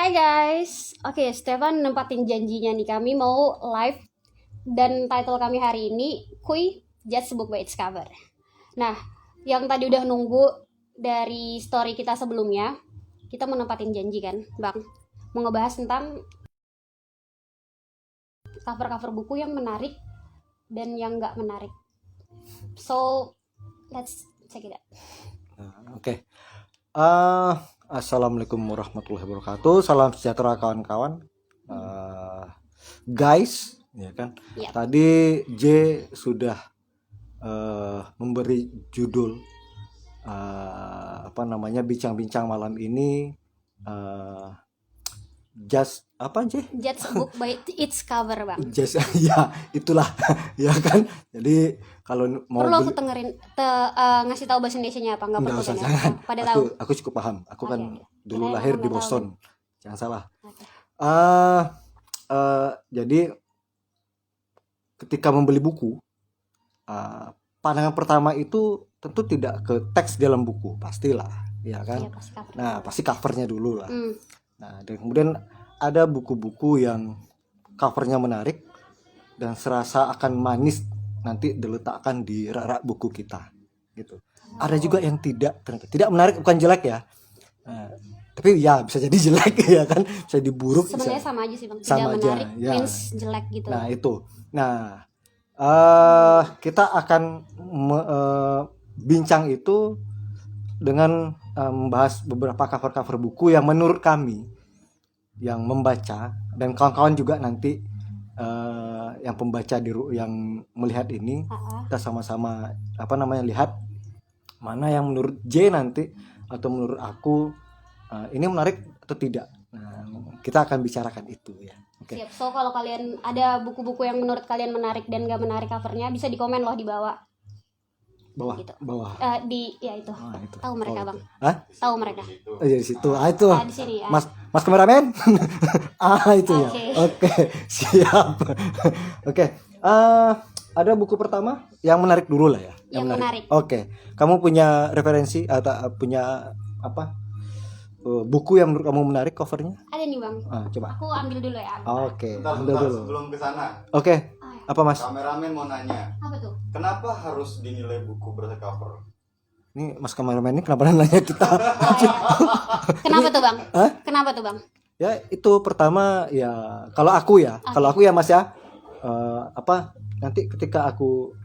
Hai guys, oke Stefan nempatin janjinya nih, kami mau live dan title kami hari ini Kui Judge Book by its Cover. Nah, yang tadi udah nunggu dari story kita sebelumnya, kita mau nempatin janji kan, Bang? Mau ngebahas tentang cover-cover buku yang menarik dan yang nggak menarik. So, let's check it out. Oke. Assalamualaikum warahmatullahi wabarakatuh. Salam sejahtera kawan-kawan. Guys, ya kan. Yep. Tadi J sudah memberi judul bincang-bincang malam ini just apa J? Judge Book by its Cover, Bang. Just ya itulah ya kan. Jadi kalau mau Perlu aku ngasih tahu bahasa Indonesianya apa? Nggak usah, perlu kan ya? jangan. Pada tahu. Aku cukup paham. Aku kan Oke. dulu Kirain lahir aku di nggak tahu Boston. Jangan salah. Oke. Jadi ketika membeli buku, pandangan pertama itu tentu tidak ke teks dalam buku, pastilah, ya kan? Iya, pasti cover. Nah, pasti covernya dulu lah. Hmm. Nah, dan kemudian ada buku-buku yang covernya menarik dan serasa akan manis nanti diletakkan di rak-rak buku kita, gitu. Ada juga yang ternyata tidak menarik, bukan jelek ya. Nah, tapi ya bisa jadi jelek ya kan, bisa diburuk. Sebenarnya bisa, sama aja sih Bang. Tidak sama aja, menarik ya. means jelek gitu. Nah itu. Nah kita akan bincang itu dengan membahas beberapa cover-cover buku yang menurut kami yang membaca dan kawan-kawan juga nanti yang pembaca yang melihat ini kita sama-sama lihat mana yang menurut J nanti atau menurut aku ini menarik atau tidak. Nah, kita akan bicarakan itu ya. Oke. Siap. So kalau kalian ada buku-buku yang menurut kalian menarik dan gak menarik covernya, bisa di komen loh di bawah. Bawah. Gitu. Bawah. Itu. Itu. Tahu mereka Bang? Hah? Tahu mereka. Oh, di situ. Itu. Di sini ya. Mas kameramen. Itu ya. Oke. Oke, siap. Oke. Ada buku pertama yang menarik dulu lah ya. Yang menarik. Oke. Kamu punya referensi atau punya apa? Buku yang menurut kamu menarik covernya? Ada nih Bang. Coba. Aku ambil dulu ya. Oke. Bentar, Ambil dulu. sebelum ke sana. Oke. Apa Mas? Kameramen mau nanya. Apa tuh? Kenapa harus dinilai buku bercover? Ini Mas kameramen ini kenapa nanya kita? Kenapa tuh Bang? Hah? Kenapa tuh Bang? Ya itu pertama ya kalau aku ya Mas ya nanti ketika aku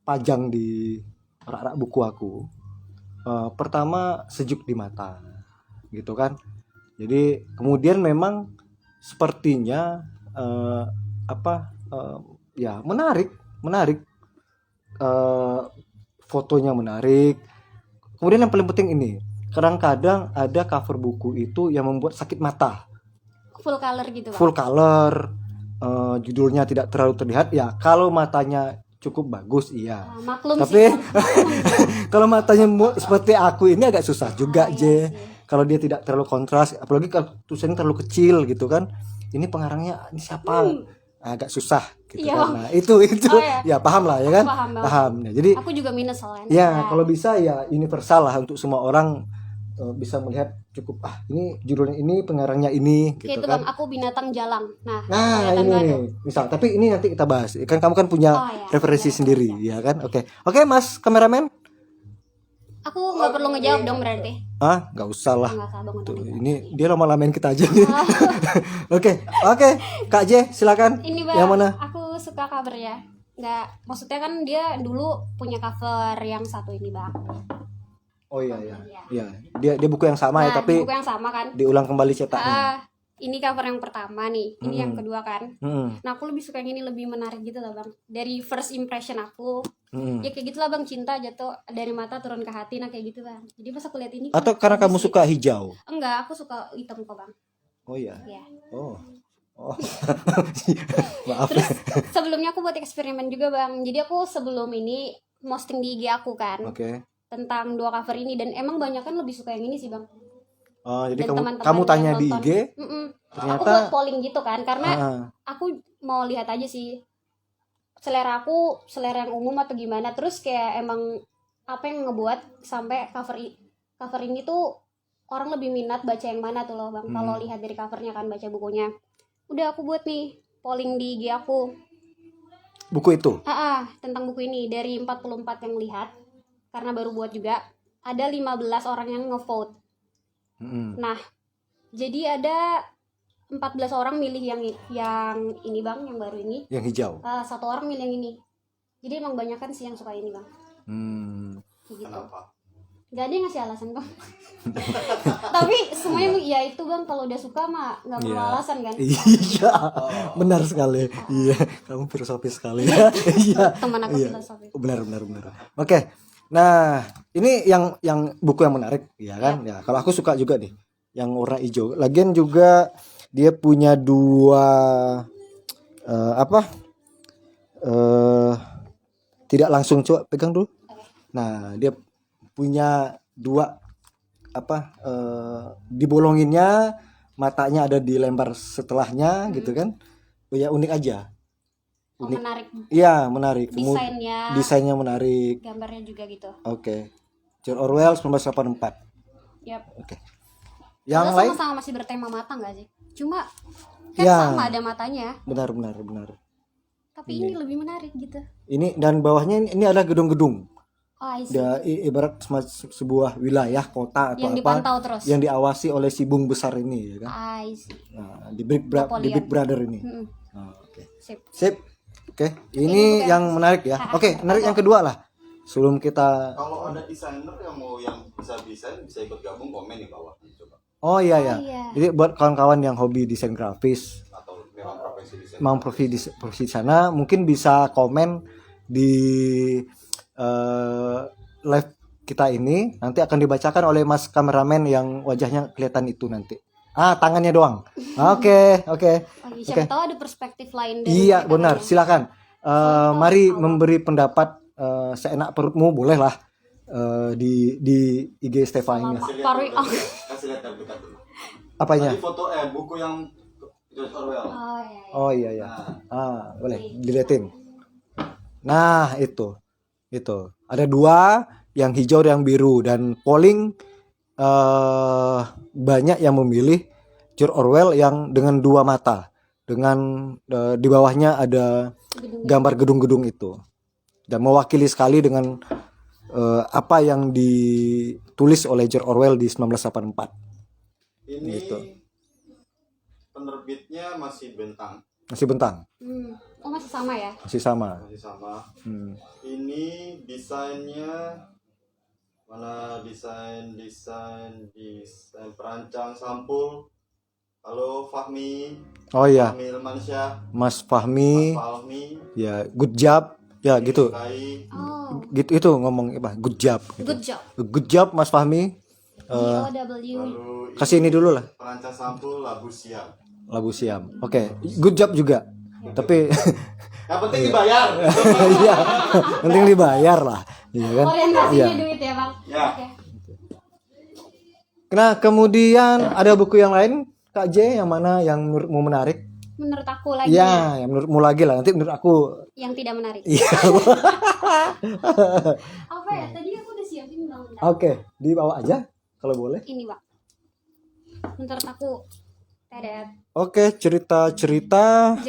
pajang di rak-rak buku aku pertama sejuk di mata gitu kan. Jadi kemudian memang sepertinya ya menarik fotonya menarik. Kemudian yang paling penting ini, kadang-kadang ada cover buku itu yang membuat sakit mata. Full color gitu Bang. Full color, judulnya tidak terlalu terlihat. Ya kalau matanya cukup bagus, iya. Maklum Tapi sih. kalau matanya seperti aku ini agak susah juga, Iya J. sih. Kalau dia tidak terlalu kontras, apalagi kalau tulisannya terlalu kecil gitu kan. Ini pengarangnya ini siapa? Agak susah gitu Iya. kan. Nah, itu Oh, iya. ya paham lah ya kan? Paham. Nah, jadi Aku juga minus soalnya. ya kalau bisa ya universal lah untuk semua orang bisa melihat cukup ini judulnya ini pengarangnya ini gitu Itu kan. Bang, aku binatang jalang. Nah Ini nih, misal tapi ini nanti kita bahas. Kan kamu kan punya referensi sendiri ya kan? Oke, Mas kameramen. Aku nggak perlu ngejawab dong berarti. Nggak usah lah. Nggak usah Bang. Tuh, ini dia lama-lamain kita aja nih. Oke, Kak J silakan. Ini Bang, Yang mana? aku suka covernya. Nggak, maksudnya kan dia dulu punya cover yang satu ini Bang. Oh iya. Dia buku yang sama ya, tapi buku yang sama kan. diulang kembali cetaknya. Ini cover yang pertama nih, ini yang kedua kan. Hmm. Nah aku lebih suka yang ini, lebih menarik gitu lah Bang. Dari first impression aku, ya kayak gitulah Bang, cinta jatuh dari mata turun ke hati, nah kayak gitu Bang. Jadi pas aku lihat ini. Atau karena kamu suka hijau? Enggak, aku suka hitam kok Bang. Oh iya. Ya. Oh. Maaf. Terus sebelumnya aku buat eksperimen juga Bang. Jadi aku sebelum ini posting di IG aku kan. Oke. Tentang dua cover ini, dan emang banyak kan lebih suka yang ini sih Bang. Jadi Dan kamu tanya yang di nonton. IG. Aku buat polling gitu kan, karena aku mau lihat aja sih selera yang umum atau gimana. Terus kayak emang apa yang ngebuat sampai cover ini tuh orang lebih minat baca yang mana tuh loh bang. Kalau lihat dari covernya kan, baca bukunya. Udah aku buat nih polling di IG aku. Buku itu. Tentang buku ini dari 44 yang lihat, karena baru buat juga, ada 15 orang yang ngevote. Nah, jadi ada 14 orang milih yang ini bang, yang baru ini. Yang hijau. 1 orang milih yang ini. Jadi emang banyak kan sih yang suka ini bang. Kayak gitu. Kenapa? Gak ada yang ngasih alasan bang. Tapi semuanya ya itu bang, kalau udah suka mah nggak perlu alasan kan. Iya, benar sekali. Iya, kamu filosofis sekali ya. Iya. Teman aku filosofi. Benar. Oke. Nah, ini yang buku yang menarik, ya kan? Ya, kalau aku suka juga nih yang warna hijau. Lagian juga dia punya 2 tidak langsung, coba pegang dulu. Nah, dia punya 2 dibolonginnya, matanya ada di lembar setelahnya gitu kan. Ya unik aja. Unik. Menarik. Iya, menarik. Desainnya menarik. gambarnya juga gitu. Oke. George Orwell 1984. Yap. Oke. Yang Padahal lain sama-sama masih bertema mata nggak sih? Cuma kan sama ada matanya. benar. Tapi ini lebih menarik gitu. Ini dan bawahnya ini adalah gedung-gedung. Oh, I see. Dia ibarat sebuah wilayah kota atau Yang apa dipantau terus. yang diawasi oleh si bung besar ini, ya kan? I see. Nah, di Big Brother ini. Nah, oke. Sip. Oke, ini yang menarik ya. Oke, menarik yang kedua lah. Sebelum kita Kalau ada desainer yang mau yang bisa desain bisa ikut gabung, komen di bawah coba. Oh iya. Jadi buat kawan-kawan yang hobi desain grafis Atau memang profesi desain. mau profesi di sana, mungkin bisa komen di live kita ini. Nanti akan dibacakan oleh Mas kameramen yang wajahnya kelihatan itu nanti. Tangannya doang. Oke. Siapa tahu ada perspektif lain dari Iya, mereka benar. kan ya. Silakan. Mari memberi pendapat seenak perutmu, bolehlah di IG Steva ini. Kasih lihat dekat dulu. Apanya? Tadi foto buku yang George Orwell. Oh iya. Boleh dilihatin. Nah, itu. Ada 2, yang hijau dan yang biru, dan polling banyak yang memilih George Orwell yang dengan 2 mata. Dengan di bawahnya ada gambar gedung-gedung itu. Dan mewakili sekali dengan apa yang ditulis oleh George Orwell di 1984. Ini Gitu. Penerbitnya masih Bentang. Masih Bentang. Oh, masih sama ya? Masih sama. Ini desainnya mana, desain perancang sampul. Halo Fahmi. Oh iya, Fahmi Ilmansyah. Mas Fahmi. Ya, good job. Ya gitu. Oh, Gitu itu ngomong apa? Good job. Gitu. good job. Good job Mas Fahmi. GOW. Lalu Kasih ini dulu lah. perancang sampul Labu Siam. Labu Siam. Oke, good job juga. Tapi Yang penting dibayar. iya, penting dibayar lah. Iya kan? Orientasinya Iya. duit ya bang. Ya. Oke. Nah, kemudian ada buku yang lain, Kak J, yang mana yang menurutmu menarik? Menurut aku lagi Ya, yang menurutmu lagi lah. Nanti menurut aku. yang tidak menarik. Iya. Apa ya? Tadi aku udah siapin bang. Oke, dibawa aja kalau boleh. Ini bang. Menurut aku tedet. Oke, cerita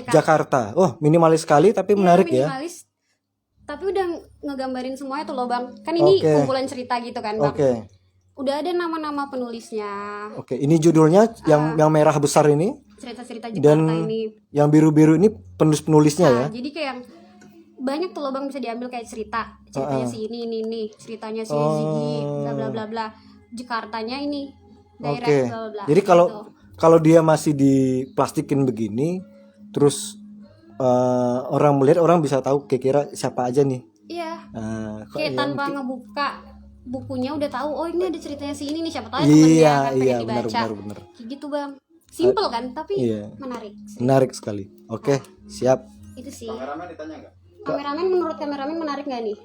Jakarta. Oh, minimalis sekali tapi menarik ya. Minimalis. Tapi udah ngegambarin semuanya tuh loh bang. Kan ini Oke. kumpulan cerita gitu kan bang. Oke. Udah ada nama-nama penulisnya. Oke, ini judulnya yang merah besar ini. Cerita-cerita Dan Jakarta ini. yang biru-biru ini penulis-penulisnya ya. Jadi kayak banyak tuh loh bang, bisa diambil kayak ceritanya si ini, ceritanya si Ziggy, bla bla bla bla. Jakartanya ini daerah Oke. bla bla bla. Jadi gitu. kalau dia masih diplastikin begini, terus orang melihat, orang bisa tahu kira-kira siapa aja nih. Iya. Ya, Kayak tanpa ngebuka bukunya udah tahu, oh ini ada ceritanya si ini nih, siapa tahu Iya, temennya kan pengen iya, dibaca. benar. Kayak gitu bang. Simple kan, tapi Iya. menarik. Menarik sekali. Oke, siap. Itu sih. Kameramen ditanya nggak? Kameramen, menurut kameramen menarik nggak nih?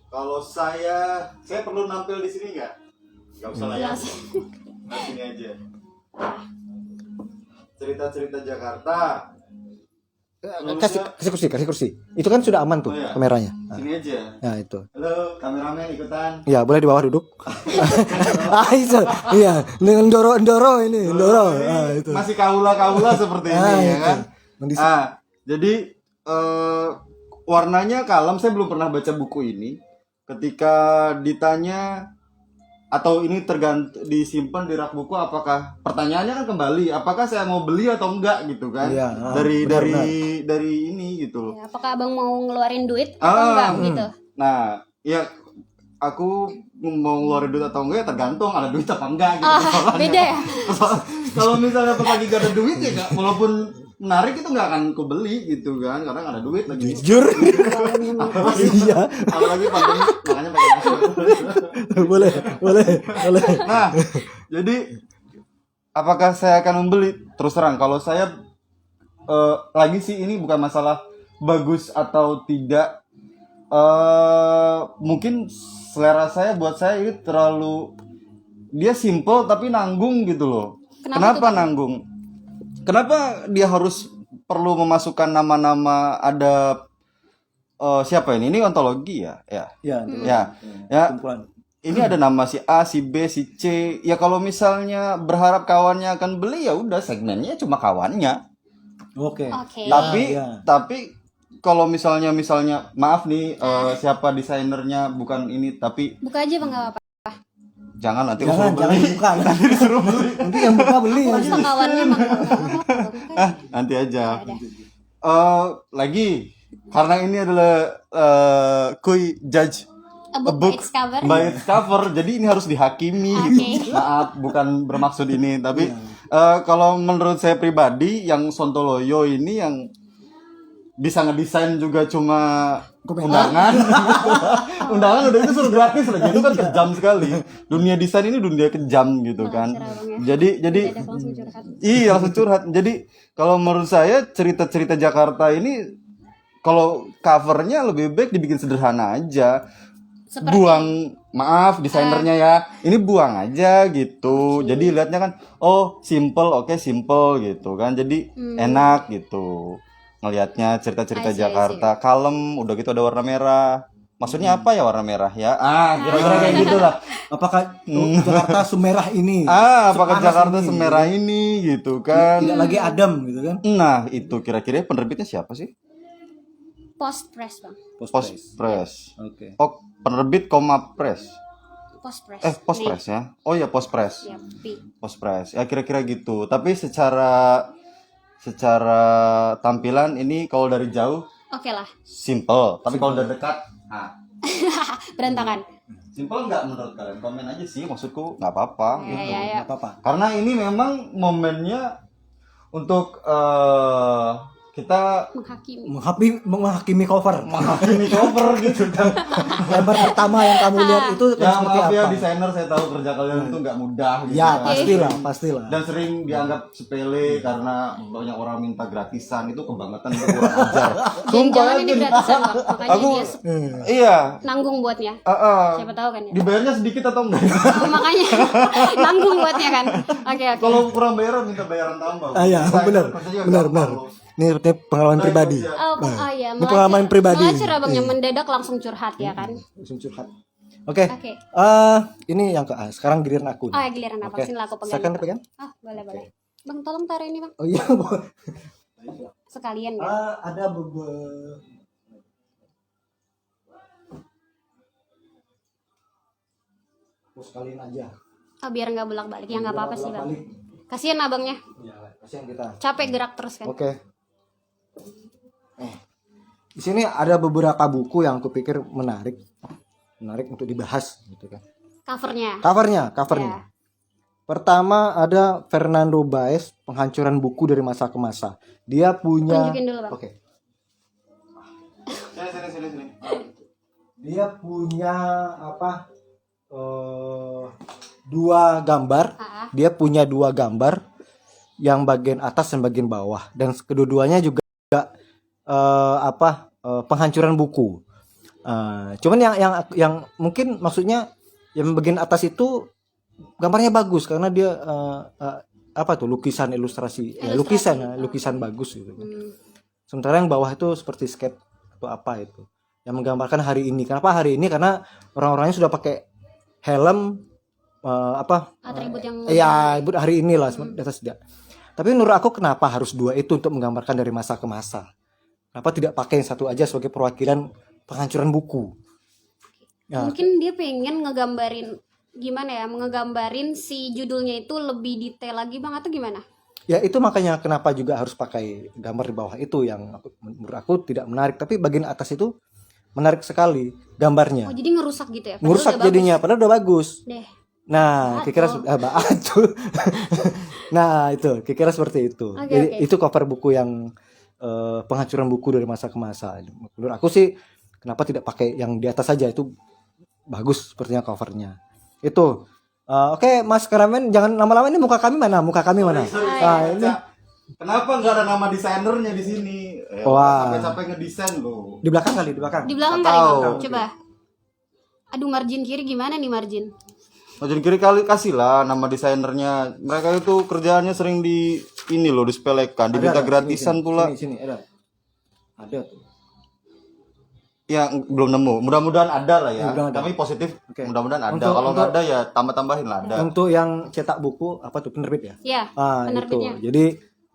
Kalau saya perlu nampil di sini nggak? Nggak usah lah ya. Jelas. Nah, sini aja. Cerita-cerita Jakarta. kasih kursi. Itu kan sudah aman tuh Oh, iya. kameranya. Nah, Sini aja. nah, itu. Halo, kameramen ikutan. Ya, boleh di bawah duduk. Itu. Iya, dengan endoro ini, endoro. Ah, itu. Masih kaula-kaula seperti ini Ah, ya itu. kan. Kondisi. Jadi warnanya kalem. Saya belum pernah baca buku ini. Ketika ditanya atau ini disimpan di rak buku, apakah pertanyaannya kan kembali, apakah saya mau beli atau enggak gitu kan? Iya, dari benar. dari ini gitu loh. Ya, apakah abang mau ngeluarin duit atau enggak gitu? Nah, ya aku mau ngeluarin duit atau enggak ya tergantung ada duit apa enggak gitu. Ah, soalnya. beda ya? Kalau misalnya pas lagi gak ada duit ya gak, walaupun menarik itu nggak akan aku beli gitu kan, karena nggak ada duit lagi. Jujur. Iya. Apalagi pandemi, makanya pakai masker. boleh. Nah, jadi apakah saya akan membeli? Terus terang, kalau saya lagi sih ini bukan masalah bagus atau tidak. Mungkin selera saya buat saya ini terlalu dia simple tapi nanggung gitu loh. Kenapa nanggung? Kenapa dia harus perlu memasukkan nama-nama ada siapa ini? Ini ontologi ya? Ya. Kumpulan. Ini ada nama si A, si B, si C. Ya kalau misalnya berharap kawannya akan beli ya udah segmennya cuma kawannya. Oke. Tapi kalau misalnya maaf nih siapa desainernya bukan ini tapi Buka aja bang, nggak apa-apa. jangan nanti Jangan buka. nanti disuruh beli. Nanti yang buka beli. Terus kawannya bang, nggak apa-apa. Nanti aja. Ya udah. Lagi karena ini adalah kui judge A book by its cover. by its cover, jadi ini harus dihakimi gitu. Maaf, bukan bermaksud ini, tapi kalau menurut saya pribadi yang Sontoloyo ini yang bisa ngedesain juga cuma undangan. Undangan udah itu suruh gratis lagi. Itu kan kejam sekali. Dunia desain ini dunia kejam gitu kan. Jadi Mendadak langsung curhat. iya langsung curhat. Jadi kalau menurut saya cerita-cerita Jakarta ini kalau covernya lebih baik dibikin sederhana aja. Buang maaf desainernya ya. Ini buang aja gitu. Jadi lihatnya kan oh simple, oke simple gitu kan. Jadi enak gitu. Ngelihatnya cerita-cerita I see. Jakarta kalem, udah gitu ada warna merah. Maksudnya apa ya warna merah ya? Kira-kira kayak gitulah. Apakah Jakarta semerah ini? Apakah Sepanas Jakarta ini? semerah ini gitu kan? Tidak lagi adem gitu kan? Nah, itu kira-kira penerbitnya siapa sih? Post press bang. Post Press. Oke. Oh, penerbit koma press. Post press. Post Press ya. Oh ya, Post Press. Ya, P. Post Press. Ya kira-kira gitu. Tapi secara tampilan ini kalau dari jauh Oke lah. simple, tapi kalau dari dekat Berantakan. simple nggak menurut kalian? Komen aja sih, maksudku nggak apa-apa gitu. Ya. Nggak apa-apa. Karena ini memang momennya untuk kita Menghakimi cover. menghakimi cover gitu kan. Lembar pertama yang kamu lihat itu kan Ya seperti maaf apa? ya desainer, saya tahu kerja kalian itu nggak mudah gitu Ya, kan. pastilah. Dan sering dianggap sepele karena banyak orang minta gratisan, itu kebangetan, itu kurang ajar. Jangan ini gratisan bang. Makanya Aku dia iya nanggung buatnya. Siapa Siapa tahu kan ya. dibayarnya sedikit atau enggak? Makanya nanggung buatnya kan. Oke. Kalau kurang bayaran minta bayaran tambah. Iya, benar. Ini pengalaman pribadi. Iya. Ini pengalaman pribadi. Melacur abangnya mendadak langsung curhat ya kan. Langsung curhat. Oke. Oke. Ini yang ke sekarang giliran aku. Oh ya giliran apa? Sini lah aku pegang. Silakan pegang. Boleh. Bang tolong taruh ini bang. Oh iya. Sekalian ya. Ada beberapa. Sekalian aja. Biar nggak bolak-balik. Ya nggak apa-apa sih bang. Kasian abangnya. Ya, kasihan kita. Capek gerak terus kan. Oke. Di sini ada beberapa buku yang aku pikir menarik untuk dibahas gitu kan. Covernya. Covernya. Ya. Pertama ada Fernando Baez, Penghancuran Buku dari Masa ke Masa. Dia punya Tunjukin dulu bang. Oke. Sini. Dia punya dua gambar. Dia punya dua gambar yang bagian atas dan bagian bawah, dan kedua-duanya juga penghancuran buku. Cuman yang mungkin maksudnya yang bagian atas itu gambarnya bagus karena dia lukisan ilustrasi. Lukisan bagus gitu. Sementara yang bawah itu seperti skate atau apa itu yang menggambarkan hari ini. Kenapa hari ini? Karena orang-orangnya sudah pakai helm Atribut yang ya ibu hari inilah di atas tidak. Tapi menurut aku kenapa harus dua itu untuk menggambarkan dari masa ke masa? Kenapa tidak pakai yang satu aja sebagai perwakilan penghancuran buku? Ya, mungkin dia pengen ngegambarin gimana ya, ngegambarin si judulnya itu lebih detail lagi bang, atau gimana? ya itu makanya kenapa juga harus pakai gambar di bawah itu yang menurut aku tidak menarik. Tapi bagian atas itu menarik sekali gambarnya. Oh jadi ngerusak gitu ya? Padahal Ngerusak udah jadinya, padahal udah bagus. bagus deh. Nah, kira-kira nah, itu kira-kira seperti itu. Oke, Jadi oke. itu cover buku yang penghancuran buku dari masa ke masa. Menurut aku sih kenapa tidak pakai yang di atas saja, itu bagus sepertinya covernya. Itu. Oke, Mas Karamen, jangan lama-lama. Ini muka kami mana? Muka kami mana? Sorry, Ah, ini kenapa nggak ada nama desainernya di sini? Wah. Capek-capek ngedesain loh. di belakang kali, di belakang. Di belakang Nggak kali tahu. bang, coba. Aduh, margin kiri gimana nih margin? Jadi kiri kali kasih lah nama desainernya. Mereka itu kerjaannya sering di ini loh, disepelekan, diminta Ada, gratisan sini, pula. Sini, ada. Ada tuh. Ya belum nemu. Mudah-mudahan ada lah ya. Mudah-mudahan ada. Tapi positif, Oke. mudah-mudahan ada. Untuk- Kalau nggak untuk- ada ya tambah-tambahin lah ada. Untuk yang cetak buku apa tuh, penerbit ya? Ya, Ah, itu. penerbitnya. Jadi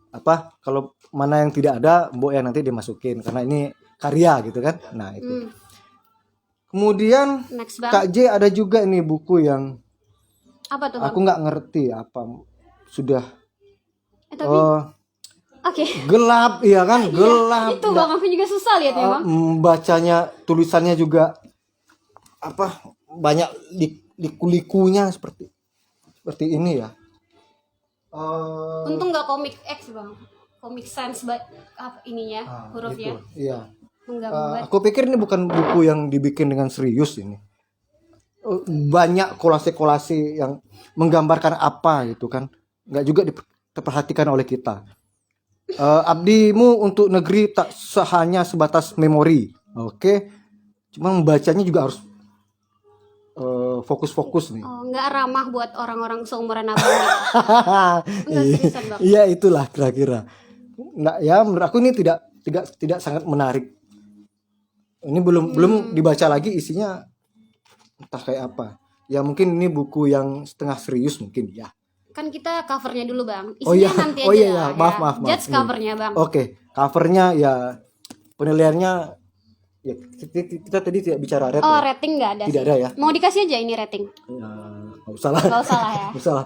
apa kalau mana yang tidak ada, Mbok ya nanti dimasukin karena ini karya gitu kan. Nah, itu. Kemudian Next bang. Kak J ada juga nih buku yang Apa tuh bang? aku nggak ngerti apa sudah Tapi oke. gelap ya kan, gelap. Itu bang, aku juga susah liatnya bang. Membacanya, tulisannya juga apa banyak liku-likunya seperti ini ya. Untung nggak komik X bang. Komik Sans apa ininya hurufnya Itu, iya. menggambar. Aku pikir ini bukan buku yang dibikin dengan serius ini. Banyak kolase-kolase yang menggambarkan apa gitu kan. Nggak juga diperhatikan oleh kita. Abdimu untuk negeri tak hanya sebatas memori. Oke. Cuma membacanya juga harus fokus-fokus nih. Oh, nggak ramah buat orang-orang seumuran abang. Gitu. Enggak seriusan bang. Iya, itulah kira-kira. Nggak, ya menurut aku ini tidak sangat menarik. Ini belum dibaca lagi isinya entah kayak apa. Ya mungkin ini buku yang setengah serius mungkin ya. Kan kita covernya dulu bang. Isinya Oh iya, nanti aja. oh iya, lah, ya. Maaf. Judge covernya bang. Oke, covernya ya penilaiannya ya kita tadi tidak bicara rate. Oh ya. rating nggak ada. Tidak sih. ada ya. Mau dikasih aja ini rating. Ya, nggak usah lah. Nggak usah lah ya. Nggak usah lah.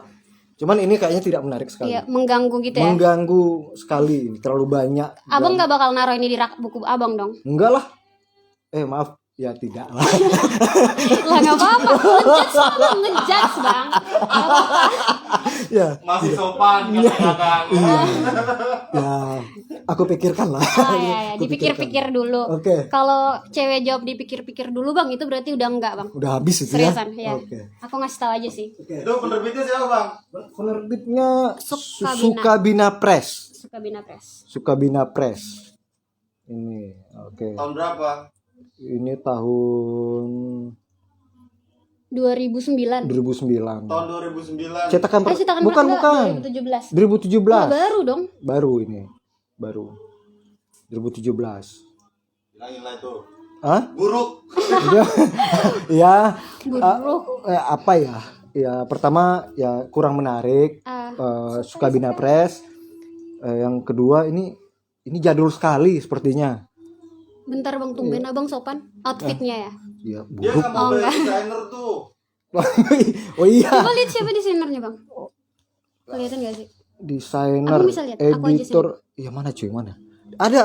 Cuman ini kayaknya tidak menarik sekali. Iya, mengganggu gitu ya. Mengganggu sekali, terlalu banyak. Abang nggak bakal naruh ini di rak buku abang dong. Enggak lah. Maaf, ya tidak lah. Lah nggak apa-apa. Ngejudge abang, ngejudge bang. Nggak apa-apa. Ya, Masih sopan kan belakang. ya, aku pikirkan lah. Oh iya, Aku dipikir-pikir dulu. Oke. Kalau cewek jawab dipikir-pikir dulu bang, itu berarti udah enggak bang. Udah habis itu ya. Seriusan ya. Oke. Aku ngasih tahu aja sih. Itu penerbitnya siapa bang? Penerbitnya Sukabina. Sukabina Press. Sukabina Press. Sukabina Press. Ini, oke. Tahun berapa? Ini tahun 2009. 2009. Tahun 2009. Cetakan Cetakan bukan enggak, bukan. 2017. 2017. Oh, baru dong. Baru ini. Baru. 2017. Bilangin lah itu. Hah? Buruk. Ya, Buruk. apa ya? Ya pertama ya kurang menarik. Sukabina Press. Yang kedua ini jadul sekali sepertinya. Bentar bang, tumben abang sopan. Outfitnya ya. Ya Dia buruk. nggak mau bayar desainer tuh. Oh iya. Coba lihat siapa desainernya bang. Kelihatan gak sih? Desainer, Aku bisa lihat, aku aja editor. Iya mana cuy, mana? Ada.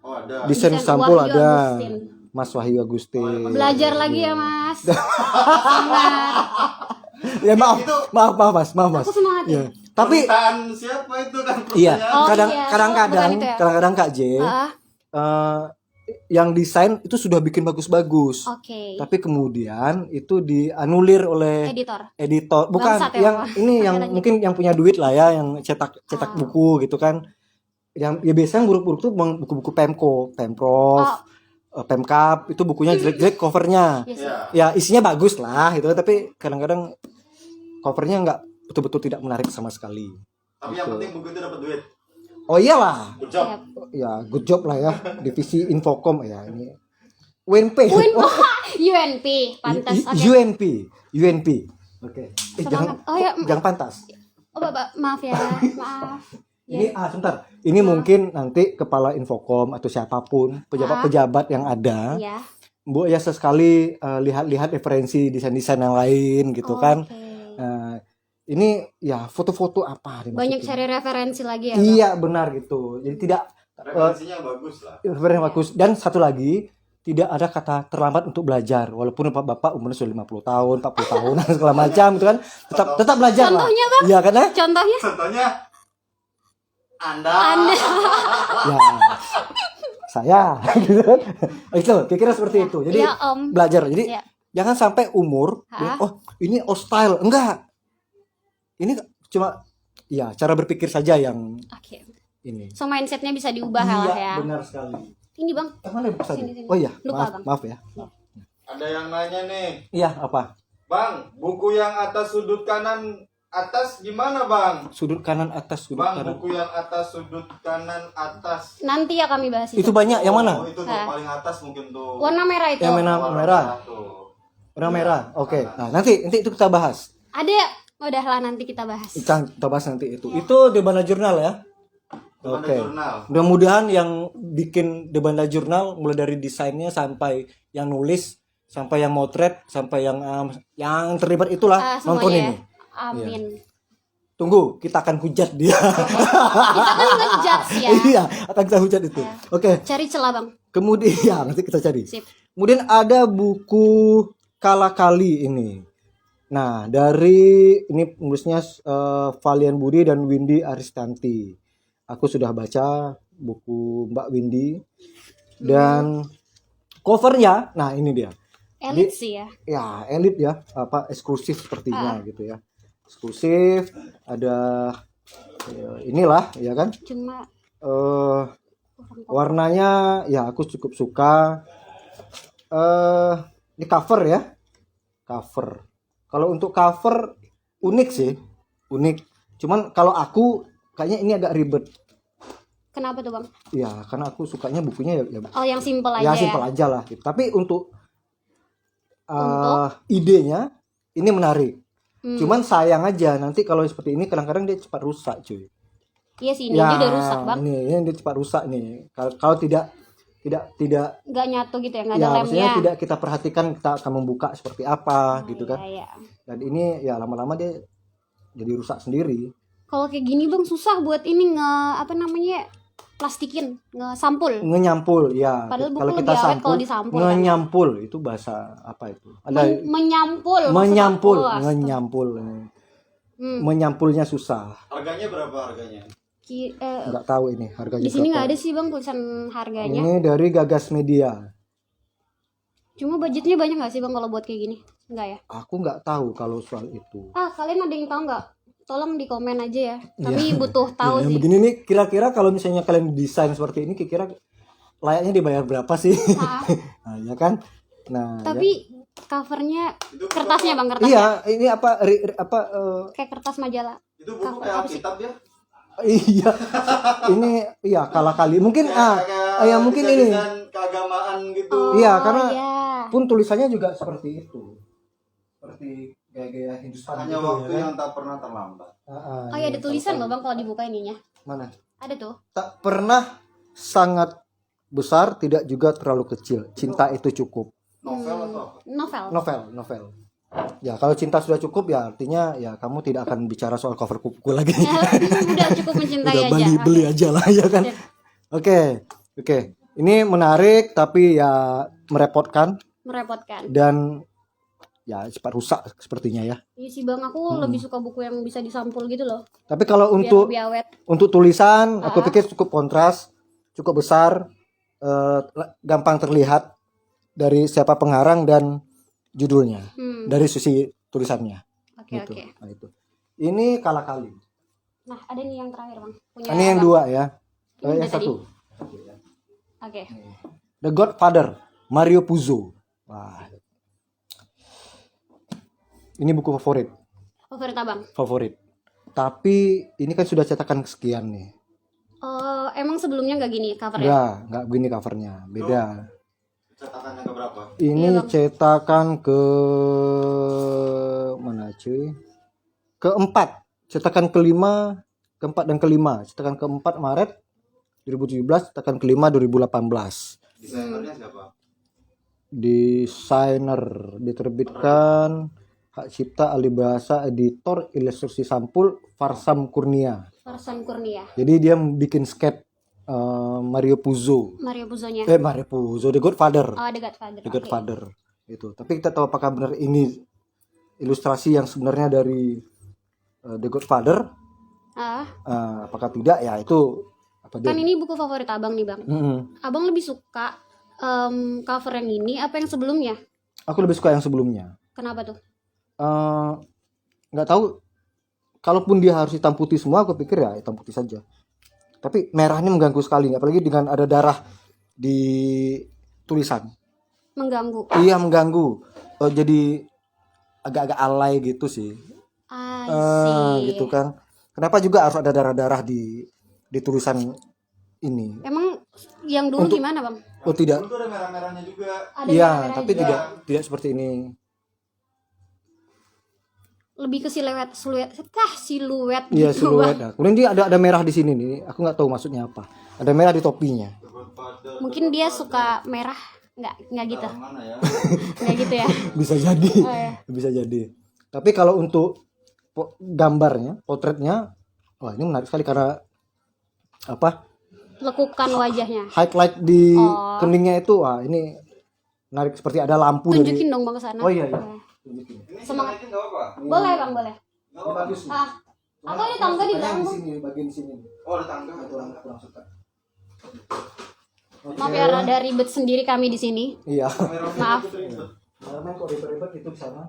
Oh ada. Desain Desain sampul Wahyu ada. Agustin. Mas Wahyu Agustin. Belajar lagi ya mas. Semangat. Ya maaf Mas. Aku semangat ya. Ya. Tapi Permintaan siapa itu kan? iya, Oh, kadang-kadang bukan itu ya? kadang-kadang Kak J Ah, yang desain itu sudah bikin bagus-bagus. Oke. Tapi kemudian itu dianulir oleh Editor. bukan Bangsat ya, yang Pak. ini yang Lanjut. mungkin yang punya duit lah ya, yang cetak buku gitu kan. Yang ya biasanya buruk-buruk tuh buku-buku Pemprov, Pemkap, itu bukunya jelek-jelek covernya. Yes, Ya. Ya isinya bagus lah gitu, tapi kadang-kadang covernya nggak betul-betul tidak menarik sama sekali. Tapi yang penting buku itu dapat duit. Oh iyalah, Good job. Siap. ya good job lah ya divisi Infocom ya ini. UNP. UNP pantas. Oke. UNP. Oke. Semangat. Oh ya, jangan pantas. oh Bapak, maaf ya. Maaf. Ini sebentar. Ini mungkin nanti kepala Infocom atau siapapun pejabat-pejabat yang ada. Iya. Bu ya sesekali lihat-lihat referensi desain-desain yang lain gitu kan. Oke. Ini ya foto-foto apa Banyak dimasukin. cari referensi lagi ya, Bang? Iya benar gitu. Jadi tidak Referensinya bagus lah. referensi yang bagus. Dan satu lagi tidak ada kata terlambat untuk belajar. Walaupun bapak umurnya sudah 50 tahun, 40 tahun segala macam itu kan tetap belajar lah. Contohnya, Bang? Iya kan ya? Contohnya? Contohnya Anda. Ya. Saya gitu kan. Itu kira-kira seperti itu. Jadi Iya, Om. belajar. Jadi Iya. jangan sampai umur oh ini style. Enggak. Ini cuma ya cara berpikir saja yang Oke. ini. So mindsetnya bisa diubah Iya, lah ya. benar sekali. Ini Bang. Mana yang pesan? Sini. Oh iya, Lupa, Bang. maaf ya. Ada yang nanya nih, Iya, apa? Bang, buku yang atas sudut kanan atas gimana Bang? Sudut kanan atas, sudut Bang, kanan. buku yang atas sudut kanan atas. Nanti ya kami bahas Itu banyak yang mana? Oh, itu tuh Ah. paling atas mungkin tuh. Warna merah itu. Yang merah. Tuh. Warna merah. Oke. Nah, nanti itu kita bahas. Ada. Udahlah nanti kita bahas. Kita bahas nanti itu. Itu The Banda Jurnal ya. Banda Oke. Jurnal. Mudah-mudahan yang bikin The Banda Jurnal mulai dari desainnya sampai yang nulis, sampai yang motret, sampai yang terlibat itulah nonton Semuanya. ini. Amin. Tunggu, kita akan hujat dia. Kita kan ngejudge ya. Iya, akan kita hujat itu. Oke. Cari celah Bang. Kemudian ya nanti kita cari. Sip. Kemudian ada buku Kala Kali ini. Nah, dari ini penulisnya Valian Budi dan Windy Aristanti. Aku sudah baca buku Mbak Windy dan covernya, nah ini dia. Elit sih ya. Ya, elit ya, eksklusif sepertinya gitu ya. Eksklusif, ada inilah ya kan. Cuma Warnanya ya aku cukup suka. Ini cover ya. Cover. Kalau untuk cover unik sih. Unik. Cuman kalau aku kayaknya ini agak ribet. kenapa tuh Bang? Ya, karena aku sukanya bukunya ya Oh yang simple aja ya ya. simpel aja lah gitu. Tapi untuk idenya ini menarik. Cuman sayang aja nanti kalau seperti ini kadang-kadang dia cepat rusak, cuy. Iya sih ini dia udah rusak Bang. Ini dia cepat rusak nih. Kalau tidak Nggak nyatu gitu ya, nggak ada ya maksudnya lemnya. tidak kita perhatikan kita akan membuka seperti apa gitu kan. Iya. Dan ini ya lama-lama dia jadi rusak sendiri. Kalau kayak gini Bang susah buat ini plastikin, ngesampul. Ngenyampul ya. Padahal buku Kalau lebih kita awet sampul, kalau disampul, kan? ngenyampul itu bahasa apa itu? Ada Menyampul. maksud menyampul, aku. ngenyampul. Hmm. Menyampulnya susah. Harganya berapa harganya? Nggak tahu ini harganya Di sini berapa. nggak ada sih Bang tulisan harganya. Ini dari Gagas Media. Cuma budgetnya banyak nggak sih Bang kalau buat kayak gini? Enggak ya? Aku nggak tahu kalau soal itu. Kalian ada yang tahu nggak? Tolong di komen aja ya. Kami butuh tahu Yang sih. begini nih kira-kira kalau misalnya kalian desain seperti ini kira-kira layaknya dibayar berapa sih? Nah, ya kan? Nah, Tapi covernya kertasnya Bang, kertasnya. iya, ini Kayak kertas majalah. Itu buku kayak Alkitab ya? iya. Ini iya Kala Kali. Mungkin ya mungkin ini. Desain keagamaan gitu. Iya, karena iya. pun tulisannya juga seperti itu. Seperti gaya-gaya Hindustan Hanya gitu, waktu ya kan? yang tak pernah terlambat. Oh iya ada tulisan loh Bang kalau dibuka ininya. Mana? Ada tuh. Tak pernah sangat besar, tidak juga terlalu kecil. Cinta itu cukup. Novel atau apa? Novel. Ya, kalau cinta sudah cukup ya artinya ya kamu tidak akan bicara soal cover buku lagi. Udah cukup mencintai Udah aja. beli aja lah ya kan. Sip. Oke. Ini menarik tapi ya merepotkan Merepotkan. dan ya cepat rusak sepertinya ya. Iya sih Bang, aku lebih suka buku yang bisa disampul gitu loh. Tapi kalau Biar untuk lebih awet. tulisan aku pikir cukup kontras, cukup besar, gampang terlihat dari siapa pengarang dan judulnya, dari sisi tulisannya. Oke. Nah, itu. Ini Kala Kali. Nah, ada nih yang terakhir Bang. Punya Ini yang Bang. dua ya. Ini udah Yang satu. Oke. The Godfather, Mario Puzo. Wah. Ini buku Favorit Abang. favorit. Tapi ini kan sudah cetakan sekian nih. Emang sebelumnya nggak gini covernya? Enggak begini covernya, beda. Cetakannya ke berapa? Ini Iya, Bang. cetakan ke mana cuy? Keempat, cetakan kelima, keempat dan kelima. Cetakan keempat Maret 2017, cetakan kelima 2018. Desainernya siapa? Desainer diterbitkan hak cipta alih bahasa editor ilustrasi sampul Farsam Kurnia. Farsan Kurnia, Jadi dia bikin sketch Mario Puzo. Mario Puzonya. Mario Puzo, The Godfather. Oh, The Godfather. The Oke. Godfather itu. Tapi kita tahu apakah benar ini ilustrasi yang sebenarnya dari The Godfather? Ah, Apakah tidak? Ya itu apa dia? kan ini buku favorit abang nih bang. Mm-mm. Abang lebih suka cover yang ini apa yang sebelumnya? Aku lebih suka yang sebelumnya. Kenapa tuh? Eh, nggak tahu. Kalaupun dia harus hitam putih semua, aku pikir ya hitam putih saja. Tapi merahnya mengganggu sekali, apalagi dengan ada darah di tulisan. Mengganggu. Iya mengganggu. Jadi agak-agak alay gitu sih. I see. Gitu kan. Kenapa juga harus ada darah-darah di tulisan ini? Emang yang dulu gimana bang? Oh tidak. Itu ada merah-merahnya juga. Ada Iya, merah-merah tapi juga. tidak seperti ini. Lebih ke siluet siluet Iya gitu siluet. bang. Nah, kemudian dia ada merah di sini nih. Aku nggak tahu maksudnya apa. Ada merah di topinya. Mungkin dia suka merah, nggak gitu, Mana ya? nggak gitu ya? Bisa jadi. Oh, ya. Bisa jadi. Tapi kalau untuk gambarnya, potretnya, wah ini menarik sekali karena apa? Lekukan wajahnya. Highlight di Oh. keningnya itu, wah ini menarik seperti ada lampu Tunjukin dari. dong bang ke sana. Oh iya iya. Ini Semangat. nggak apa? Boleh bang, boleh. Ini bagus nih. Ah, atau ini tangga di Sukanya belakang di bang. sini, bagian sini. Oh, ada tangga. Kurang suka. Maaf ya, rada ribet sendiri kami di sini. Iya. Maaf. Main kok ribet-ribet itu di sana.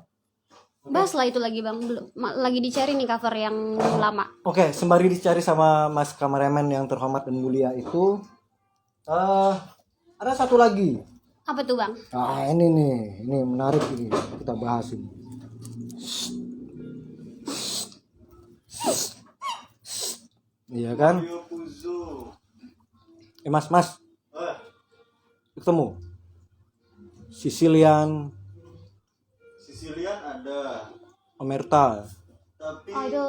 Bahas lah itu lagi bang, belum. Lagi dicari nih cover yang lama. Oke, sembari dicari sama Mas kameramen yang terhormat dan mulia itu, ada satu lagi. Apa tuh bang? Nah ini nih, ini menarik ini kita bahas ini. Iya kan? Mario Puzo. Mas, Eh, ketemu. Sicilian, Sicilian ada, Omerta, tapi Oh itu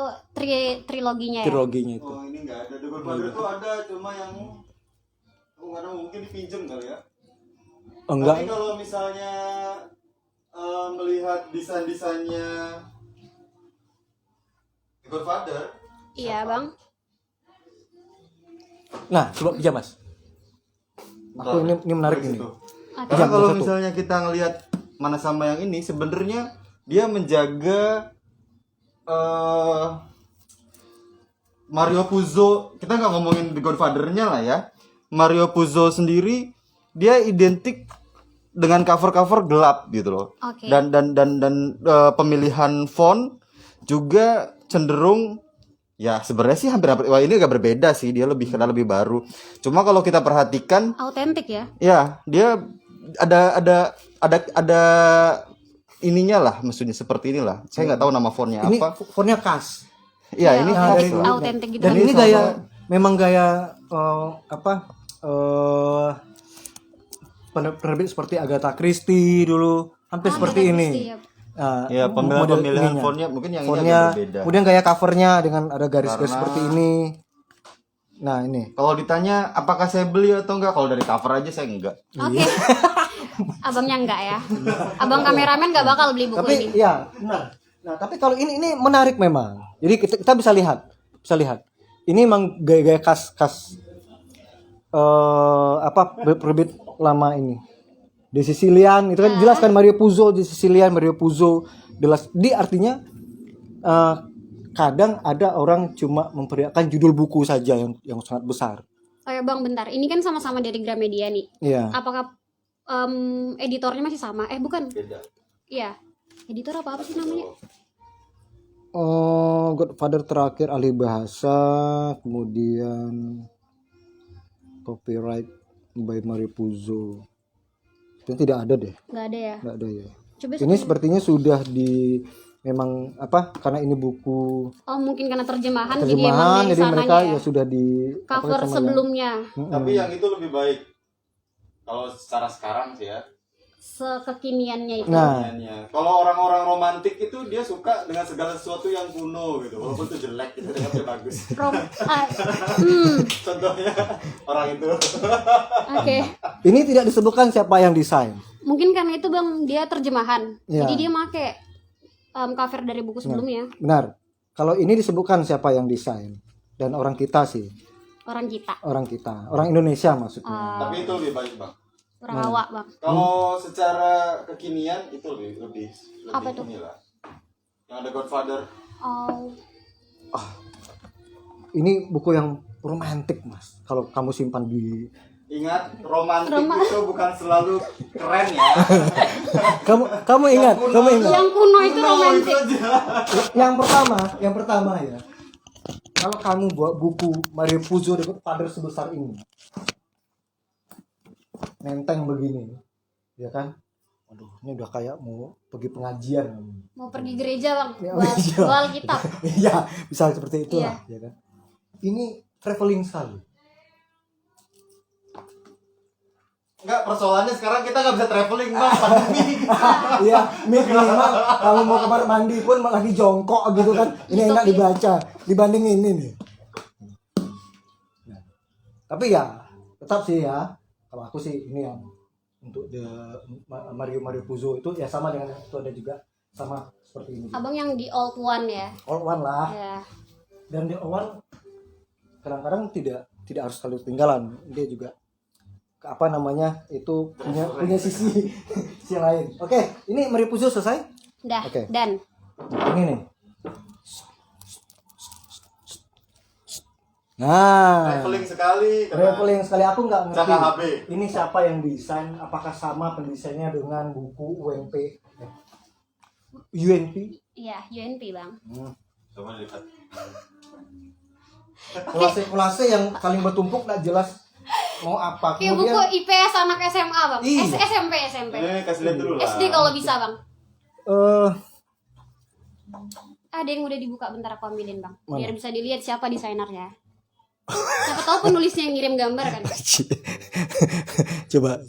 triloginya ya. triloginya itu. oh ini nggak ada. The Godfather tuh ada, cuma yang nggak tahu mungkin dipinjem kali ya. Oh, enggak, Tapi kalau misalnya melihat desain-desainnya The Godfather, Iya bang. nah coba pijam mas. Aku ini menarik ini. Situ. Oke. Karena kalau satu. misalnya kita ngelihat mana sama yang ini, sebenarnya dia menjaga Mario Puzo. Kita nggak ngomongin The Godfather-nya lah ya. Mario Puzo sendiri dia identik dengan cover-cover gelap gitu loh. Oke. Dan pemilihan font juga cenderung ya sebenarnya sih hampir wah ini agak berbeda sih, dia lebih karena lebih baru. Cuma kalau kita perhatikan Autentik ya. ya dia ada ininya lah, maksudnya seperti inilah. Saya nggak tahu nama fontnya Ini apa. fontnya khas. Ya, Ya, ini Nah, khas dari- lah. autentik gitu. Dan kan. ini salah gaya, satu- memang gaya penerbit seperti Agatha Christie dulu, hampir seperti Agatha ini. Christie, ya. Ya, Model pemilihan ininya. fontnya mungkin yang ini Fontnya, agak berbeda. kemudian gaya covernya dengan ada garis-garis Karena- seperti ini. Nah ini, Kalau ditanya apakah saya beli atau enggak, kalau dari cover aja saya enggak. Oke. Abangnya enggak ya. Abang kameramen nggak bakal beli buku tapi ini. ya benar. Nah tapi kalau ini menarik memang. Jadi kita bisa lihat, Ini memang gaya-gaya khas penerbit lama ini. Di Sicilian itu kan jelas kan Mario Puzo di Sicilian, Mario Puzo jelas. Di artinya kadang ada orang cuma memperlihatkan judul buku saja yang sangat besar. Oh ya bang, bentar. Ini kan sama-sama dari Gramedia nih. Iya. Apakah editornya masih sama? Bukan. Beda. Iya. Editor apa sih namanya? Godfather terakhir alih bahasa, kemudian copyright by Mario Puzo. Itu tidak ada deh, Nggak ada ya. nggak ada ya. Coba Ini sepertinya sudah memang apa? Karena ini buku Oh, mungkin karena terjemahan, jadi emang terjemahan, dari jadi mereka sananya ya sudah di cover apa, sama sebelumnya Tapi yang itu lebih baik. Kalau secara sekarang sih ya. sekekiniannya itu. Nah. Nyanyiannya. Kalau orang-orang romantik itu dia suka dengan segala sesuatu yang kuno gitu. Walaupun itu jelek gitu, tapi bagus. Contohnya orang itu. Oke. Ini tidak disebutkan siapa yang desain. Mungkin karena itu Bang, dia terjemahan. Ya. Jadi dia make cover dari buku sebelumnya. Benar. Kalau ini disebutkan siapa yang desain dan orang kita sih. Orang kita. Orang Indonesia maksudnya. Tapi itu lebih baik, Bang. Orang awak, Bang. Kalau secara kekinian itu lebih Apa itu? inilah. Yang ada Godfather. Oh. Ini buku yang romantis, Mas. Kalau kamu simpan di Ingat, romantik itu bukan selalu keren ya. kamu ingat. Yang kuno itu Kuno romantis. itu aja. Yang pertama ya. Kalau kamu buat buku Mario Puzo dengan Godfather sebesar ini. Nenteng begini. Ya kan? Waduh, ini udah kayak mau pergi pengajian. Mau pergi gereja, Bang. Ya, Bawa iya. bawa Alkitab. Iya, bisa seperti itulah, ya kan. Ini traveling sekali. Enggak, persoalannya sekarang kita nggak bisa traveling, Bang, pandemi. Iya, minimal kamu mau kamar mandi pun lagi jongkok gitu kan. Ini enak dibaca dibanding ini nih. Nah, tapi ya tetap sih ya. Kalau aku sih ini yang untuk Mario Puzo itu ya sama dengan itu, ada juga sama seperti ini. Abang yang di old one ya. All one lah. Ya. Dan di all one kadang-kadang tidak harus selalu ketinggalan. Dia juga apa namanya itu punya sisi sisi lain. Oke, ini Mario Puzo selesai. Dah. Oke. Dan Ini nih. Nah, Traveling sekali. traveling sekali, aku nggak ngerti. Caka HB. Ini siapa yang desain? Apakah sama pendesainnya dengan buku UNP? UNP? iya, UNP, Bang. Coba lihat. Kolase yang saling bertumpuk nggak jelas mau apa. Kayak buku IPS anak SMA, Bang. Iya. SMP. Kasih lihat dulu lah. SD kalau bisa, Bang. Ada yang udah dibuka, bentar aku ambilin, Bang. Biar bisa dilihat siapa desainernya. Siapa tahu penulisnya yang ngirim gambar kan. coba.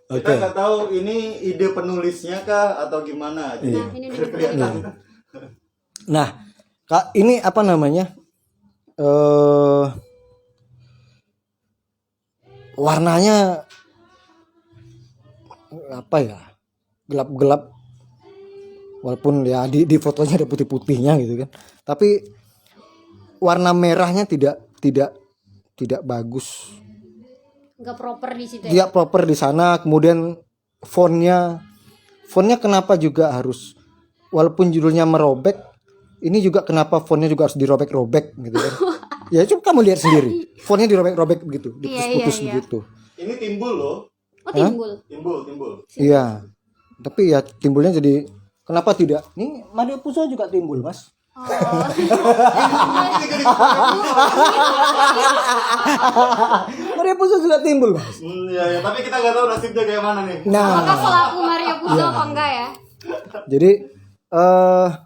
Oke. Kita nggak tahu ini ide penulisnya kah atau gimana. Iya. Nah, ini udah dibuka, Bang. Nah, Kak, ini apa namanya? Warnanya apa ya? Gelap-gelap. Walaupun ya di fotonya ada putih-putihnya gitu kan. Tapi warna merahnya tidak bagus. Nggak proper di situ ya. Tidak proper di sana. Kemudian fontnya kenapa juga harus, walaupun judulnya merobek, ini juga kenapa fontnya juga harus dirobek-robek gitu kan. Ya coba kamu lihat sendiri, fontnya dirobek-robek begitu, diputus-putus Iya. begitu. Ini timbul loh. Oh, timbul. Timbul. Iya, tapi ya timbulnya jadi kenapa tidak? Nih Mario Puzo juga timbul, Mas. Oh. Mario Puzo juga timbul, Mas. Ya, tapi kita nggak tahu nasibnya kayak mana nih. Apakah Nah, selaku Mario Puzo apa enggak ya? jadi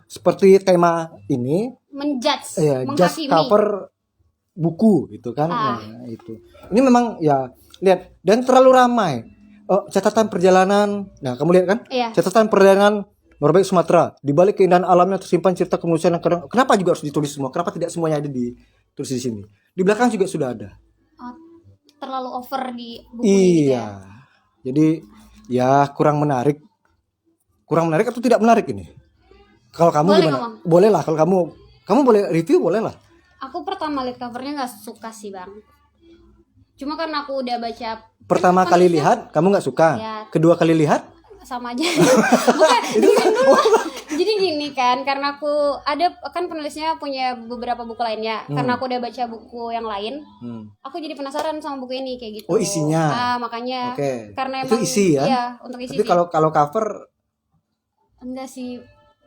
seperti tema ini, Menjudge, ya just menghakimi. cover buku gitu kan. Ah. Nah, itu. Ini memang ya lihat, dan terlalu ramai. Catatan perjalanan. Nah, kamu lihat kan? Iya. Catatan perjalanan Merbaik Sumatera. Di balik keindahan alamnya tersimpan cerita kemanusiaan yang kadang. Kenapa juga harus ditulis semua? Kenapa tidak semuanya ada ditulis di sini? Di belakang juga sudah ada. Oh, terlalu over di buku ini gitu ya. Iya. Jadi ya kurang menarik. Kurang menarik atau tidak menarik ini? Kalau kamu Boleh gimana? ngomong. Boleh lah. Kalau kamu boleh review, boleh lah. Aku pertama lihat covernya nggak suka sih, Bang. Cuma karena aku udah baca Pertama kali lihat, kamu nggak suka. Ya. Kedua kali lihat, sama aja. Bukan, dengerin dulu. Jadi gini kan, karena aku ada kan penulisnya punya beberapa buku lainnya. Karena aku udah baca buku yang lain, aku jadi penasaran sama buku ini kayak gitu. Oh, isinya. Nah, makanya. Oke. Karena Itu emang isi ya? Iya, untuk isi. tapi sih. kalau cover Enggak sih.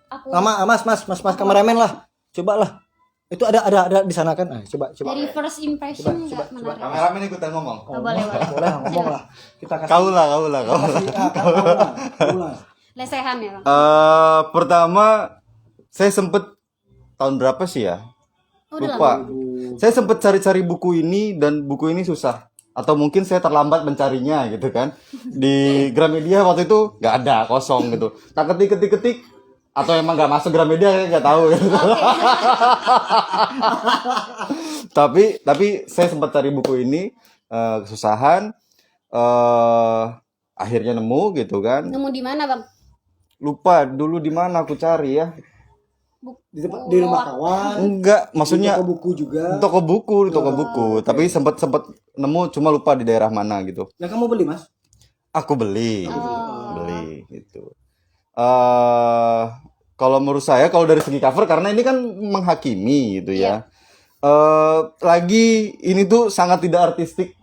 Aku mas kameramen lah, coba lah. Itu ada di sana kan? Coba. dari first impression enggak menarik. Kameramen ikutan ngomong. Oh, boleh. Boleh ngomong lah. Kita kasih. Kau lah. Kau lah. Lesehan ya, Bang. Pertama saya sempet tahun berapa sih ya? Oh, udah Lupa. lama. Saya sempet cari-cari buku ini dan buku ini susah. Atau mungkin saya terlambat mencarinya gitu kan. Di Gramedia waktu itu nggak ada, kosong gitu. Tak ketik. Atau emang nggak masuk Gramedia, saya nggak tahu gitu. tapi saya sempat cari buku ini, kesusahan. Akhirnya nemu gitu kan. Nemu di mana, Bang? Lupa dulu di mana aku cari ya. Di rumah kawan, Enggak, di maksudnya toko buku juga. di toko buku. Tapi sempat nemu, cuma lupa di daerah mana gitu. Yang kamu beli, Mas? Aku beli Oh. gitu. Kalau menurut saya, kalau dari segi cover, karena ini kan menghakimi gitu ya. Lagi ini tuh sangat tidak artistik.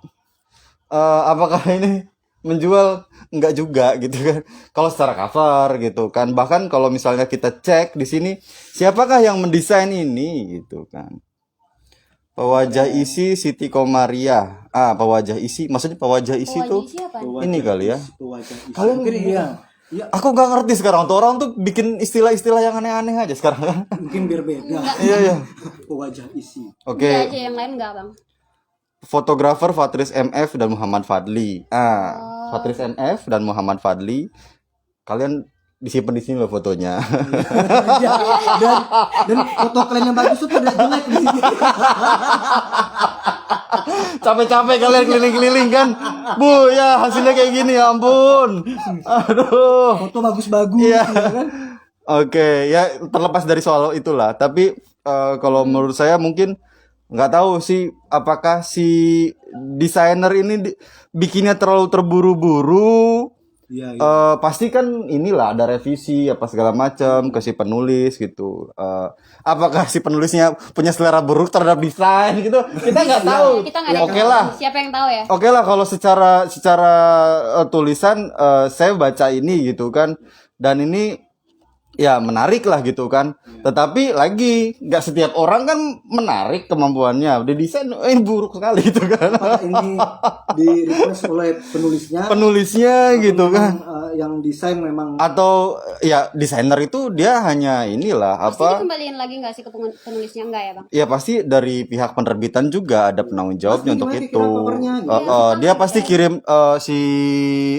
Apakah ini menjual? Enggak juga gitu kan. Kalau secara cover gitu kan. Bahkan kalau misalnya kita cek di sini, siapakah yang mendesain ini gitu kan. Pewajah isi Siti Komaria. Pewajah isi, maksudnya pewajah isi tuh Pewajah siapa? ini kali ya. Kalian Mungkin iya. Iya, Aku nggak ngerti sekarang tuh orang tuh bikin istilah-istilah yang aneh-aneh aja sekarang. mungkin biar beda. Iya. Wajah isi. Oke. Udah aja yang lain enggak, Bang? Fotografer Fatris MF dan Muhammad Fadli. Fatris MF dan Muhammad Fadli. Kalian disimpan di sini loh fotonya. Ya, dan foto kalian yang bagus tuh tidak jelek di sini. Capek-capek kalian keliling-keliling kan. Bu, ya hasilnya kayak gini ya ampun. Aduh. Foto bagus-bagus Iya. ya kan. Oke, ya terlepas dari soal itulah. Tapi kalau menurut saya mungkin nggak tahu sih apakah si desainer ini bikinnya terlalu terburu-buru. Iya, Pasti kan inilah ada revisi apa segala macam ke si penulis gitu. Apakah si penulisnya punya selera buruk terhadap desain gitu? Kita nggak tahu. Kita nggak ada Oke lah. siapa yang tahu ya? Oke lah kalau secara tulisan saya baca ini gitu kan, dan ini ya menarik lah gitu kan. Tetapi lagi nggak setiap orang kan menarik kemampuannya. Di desain ini buruk sekali gitu kan. Apakah ini di request oleh penulisnya? Penulisnya gitu kan. Yang desain memang Atau ya desainer itu dia hanya inilah Pasti apa? dikembaliin lagi nggak sih ke penulisnya enggak ya, Bang? Ya pasti dari pihak penerbitan juga ada penanggung jawabnya Pasti untuk gimana itu. pikiran covernya gitu. Dia pasti kirim si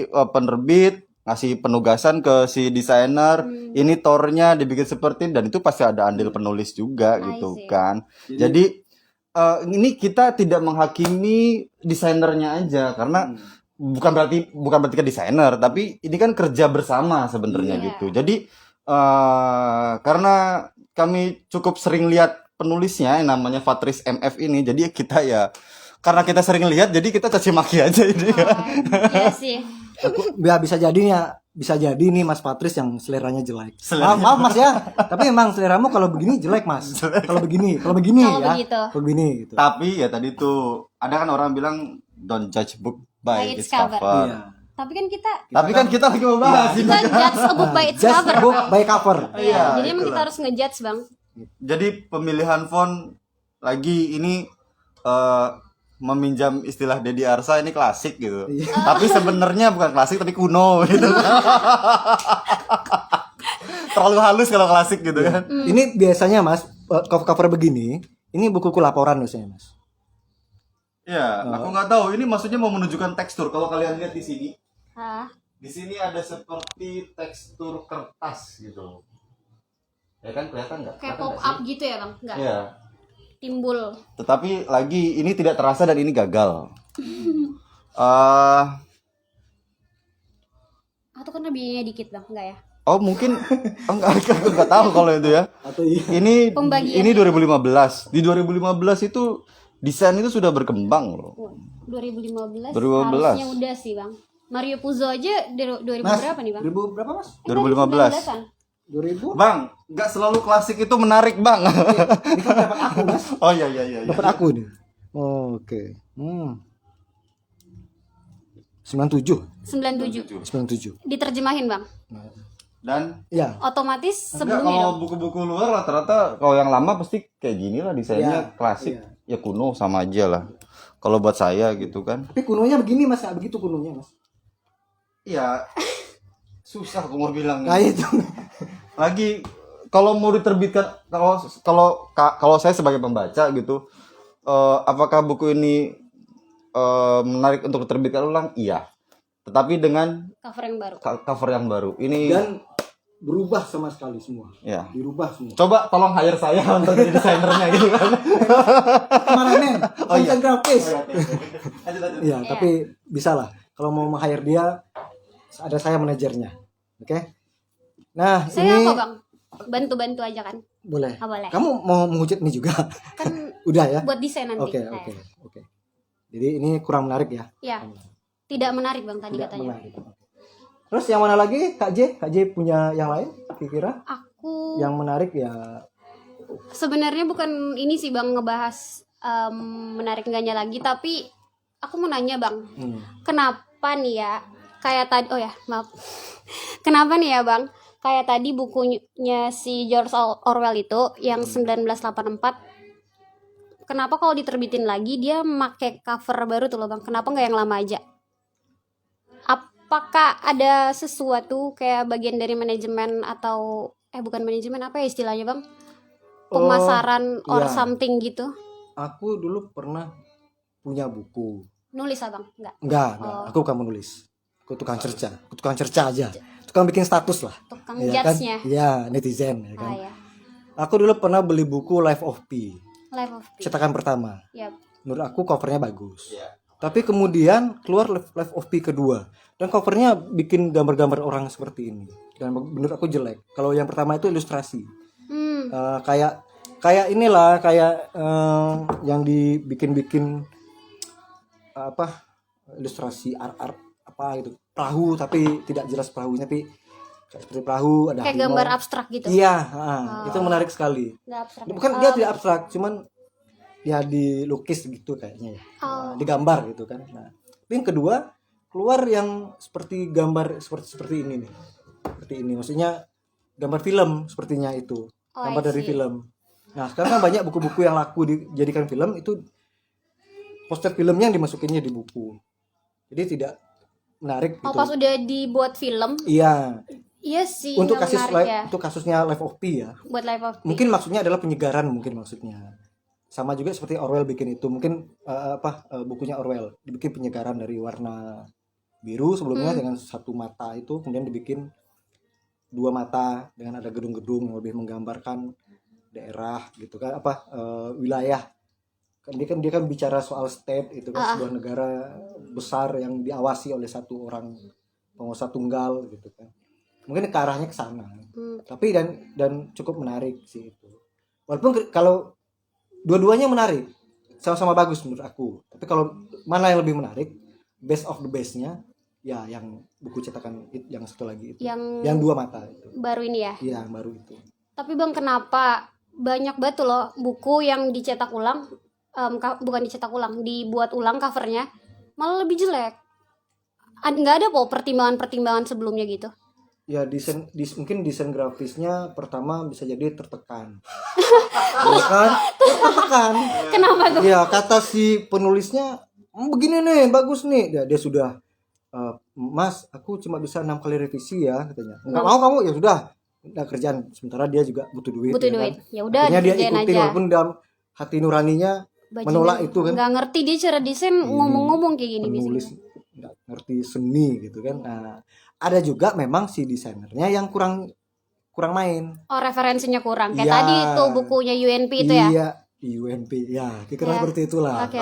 penerbit ngasih penugasan ke si desainer, ini tornya dibikin seperti ini, dan itu pasti ada andil penulis juga I gitu see. kan. Jadi ini kita tidak menghakimi desainernya aja karena bukan berarti ke desainer, tapi ini kan kerja bersama sebenarnya Iya. gitu. Jadi karena kami cukup sering lihat penulisnya yang namanya Fatris MF ini, jadi kita ya karena kita sering lihat jadi kita caci maki aja ini. Iya sih. aku ya bisa jadi nih Mas Patris yang seleranya jelek. Maaf Mas ya. Tapi emang seleramu kalau begini jelek Mas. Kalau begini Kalau ya. begitu. Kalau begini gitu. Tapi ya tadi tuh ada kan orang bilang don't judge book by By its its cover. cover. Iya. Tapi kan kita Kita lagi mau bahas ini. kita judge a book by its Just cover. book by cover. Iya, Jadi emang itulah. kita harus ngejudge, Bang. Jadi pemilihan font lagi ini meminjam istilah Dedi Arsa ini klasik gitu. Tapi sebenarnya bukan klasik tapi kuno gitu. Terlalu halus kalau klasik gitu kan. Ini biasanya Mas cover begini, ini buku laporan biasanya Mas. Ya, aku nggak tahu ini maksudnya mau menunjukkan tekstur. Kalau kalian lihat di sini, Hah? di sini ada seperti tekstur kertas gitu. Ya kan kelihatan nggak? Kayak Kelihatan pop nggak up sih? gitu ya, Bang? Enggak. Iya. Timbul. Tetapi lagi ini tidak terasa dan ini gagal. Atau karena biayanya dikit, Bang? Enggak ya? Mungkin enggak, aku nggak tahu kalau itu ya. Atau iya. Ini 2015. Di 2015 itu desain itu sudah berkembang loh. 2015. 2015. Harusnya udah sih, Bang. Mario Puzo aja 2000 Mas, berapa nih, Bang? 2000 berapa Mas? 2015. 19-an. 2000? Bang, nggak selalu klasik itu menarik, Bang. Ini kan dapat aku Mas. Oh iya. Dapat aku nih. Oke. 97. 97. Diterjemahin, Bang. Dan Iya. Otomatis enggak, sebelumnya kalau dong. buku-buku luar rata-rata kalau yang lama pasti kayak gini lah desainnya Iya, klasik. iya. Ya kuno sama aja lah. Kalau buat saya gitu kan. Tapi kunonya begini Mas, nggak begitu kunonya Mas. Iya. Susah aku mau bilang. Nah itu. Lagi kalau mau diterbitkan, kalau saya sebagai pembaca gitu, apakah buku ini menarik untuk diterbitkan ulang? Iya. Tetapi dengan Cover yang baru. cover yang baru. Ini Dan berubah sama sekali semua. ya. Dirubah semua. Coba tolong hire saya untuk jadi desainernya gitu kan. Kameramen, Oh, iya. konten grafis. Lanjut. Iya, tapi bisa lah. Kalau mau hire dia, ada saya manajernya. Oke. Nah, Saya ini apa bang? Bantu-bantu aja kan? boleh. Oh, boleh. Kamu mau menghujat ini juga? Kan Udah ya? buat desain nanti. Oke, Nah, oke. Jadi ini kurang menarik ya? Ya, tidak menarik bang tadi Tidak katanya. menarik. Terus yang mana lagi, Kak J? Kak J punya yang lain kira-kira? Aku Yang menarik ya sebenarnya bukan ini sih bang ngebahas menarik enggaknya lagi, tapi aku mau nanya bang, kenapa nih ya kayak tadi, oh ya maaf, kenapa nih ya bang kayak tadi bukunya si George Orwell itu yang 1984, kenapa kalau diterbitin lagi dia make cover baru tuh loh bang, kenapa nggak yang lama aja? Apakah ada sesuatu kayak bagian dari manajemen atau bukan manajemen, apa ya istilahnya bang, pemasaran or iya. something gitu? Aku dulu pernah punya buku. Nulis abang? Enggak. Enggak. Oh. Aku bukan menulis. Aku tukang cerca aja. Tukang bikin status lah. Tukang Iya kan? judge-nya. Iya, netizen ya kan. Ya. Aku dulu pernah beli buku Life of Pi, Life of Pi. cetakan pertama. Yap. Menurut aku covernya bagus. Iya. Tapi kemudian keluar Life of Pi kedua dan covernya bikin gambar-gambar orang seperti ini. Dan menurut aku jelek. Kalau yang pertama itu ilustrasi. Kayak inilah yang dibikin ilustrasi art apa gitu, perahu tapi tidak jelas perahunya, tapi kayak seperti perahu ada Kayak harimau. gambar abstrak gitu. Iya, itu menarik sekali. Nggak abstrak. Bukan dia tidak abstrak, cuman ya dilukis gitu kayaknya ya. Digambar gitu kan. Nah, tapi yang kedua keluar yang seperti gambar seperti ini nih. Seperti ini, maksudnya gambar film sepertinya itu. Gambar dari film. Nah, sekarang kan banyak buku-buku yang laku dijadikan film itu poster filmnya yang dimasukinnya di buku. Jadi tidak menarik gitu. Pas udah dibuat film? Iya. Iya sih. Untuk nggak kasus menarik ya. untuk kasusnya Life of Pi ya. Buat Life of Pi. Mungkin maksudnya adalah penyegaran mungkin maksudnya. Sama juga seperti Orwell bikin itu. Mungkin bukunya Orwell dibikin penyegaran dari warna biru sebelumnya dengan satu mata itu, kemudian dibikin dua mata dengan ada gedung-gedung yang lebih menggambarkan daerah gitu kan, wilayah. Dia kan bicara soal state itu kan, sebuah negara besar yang diawasi oleh satu orang penguasa tunggal gitu kan. Mungkin ke arahnya ke sana. Tapi dan cukup menarik sih itu. Walaupun kalau dua-duanya menarik, sama-sama bagus menurut aku. Tapi kalau mana yang lebih menarik, best of the best-nya ya yang buku cetakan yang satu lagi itu. Yang dua mata itu. Baru ini ya? Iya, baru itu. Tapi bang, kenapa banyak banget tuh loh buku yang dicetak ulang, bukan dicetak ulang, dibuat ulang covernya malah lebih jelek. Nggak ada kok pertimbangan sebelumnya gitu. Ya mungkin desain grafisnya pertama bisa jadi tertekan. Ya kan? Tertekan. Kenapa tuh? Ya kata si penulisnya begini nih, bagus nih. Dia sudah Mas, aku cuma bisa 6 kali revisi ya katanya. Enggak mau kamu, ya sudah. Udah kerjaan, sementara dia juga butuh duit. Butuh ya duit. Kan? Ya udah dia dikerjain ikutin aja. walaupun dalam hati nuraninya menolak itu kan. Nggak ngerti dia cara desain, ngomong-ngomong kayak gini Penulis biasanya. nggak ngerti seni gitu kan. Nah, ada juga memang si desainernya yang kurang main. Oh, referensinya kurang. Kayak Iya. tadi tuh bukunya UNP itu ya. Iya, UNP. Ya, kira-kira seperti itulah. Oke.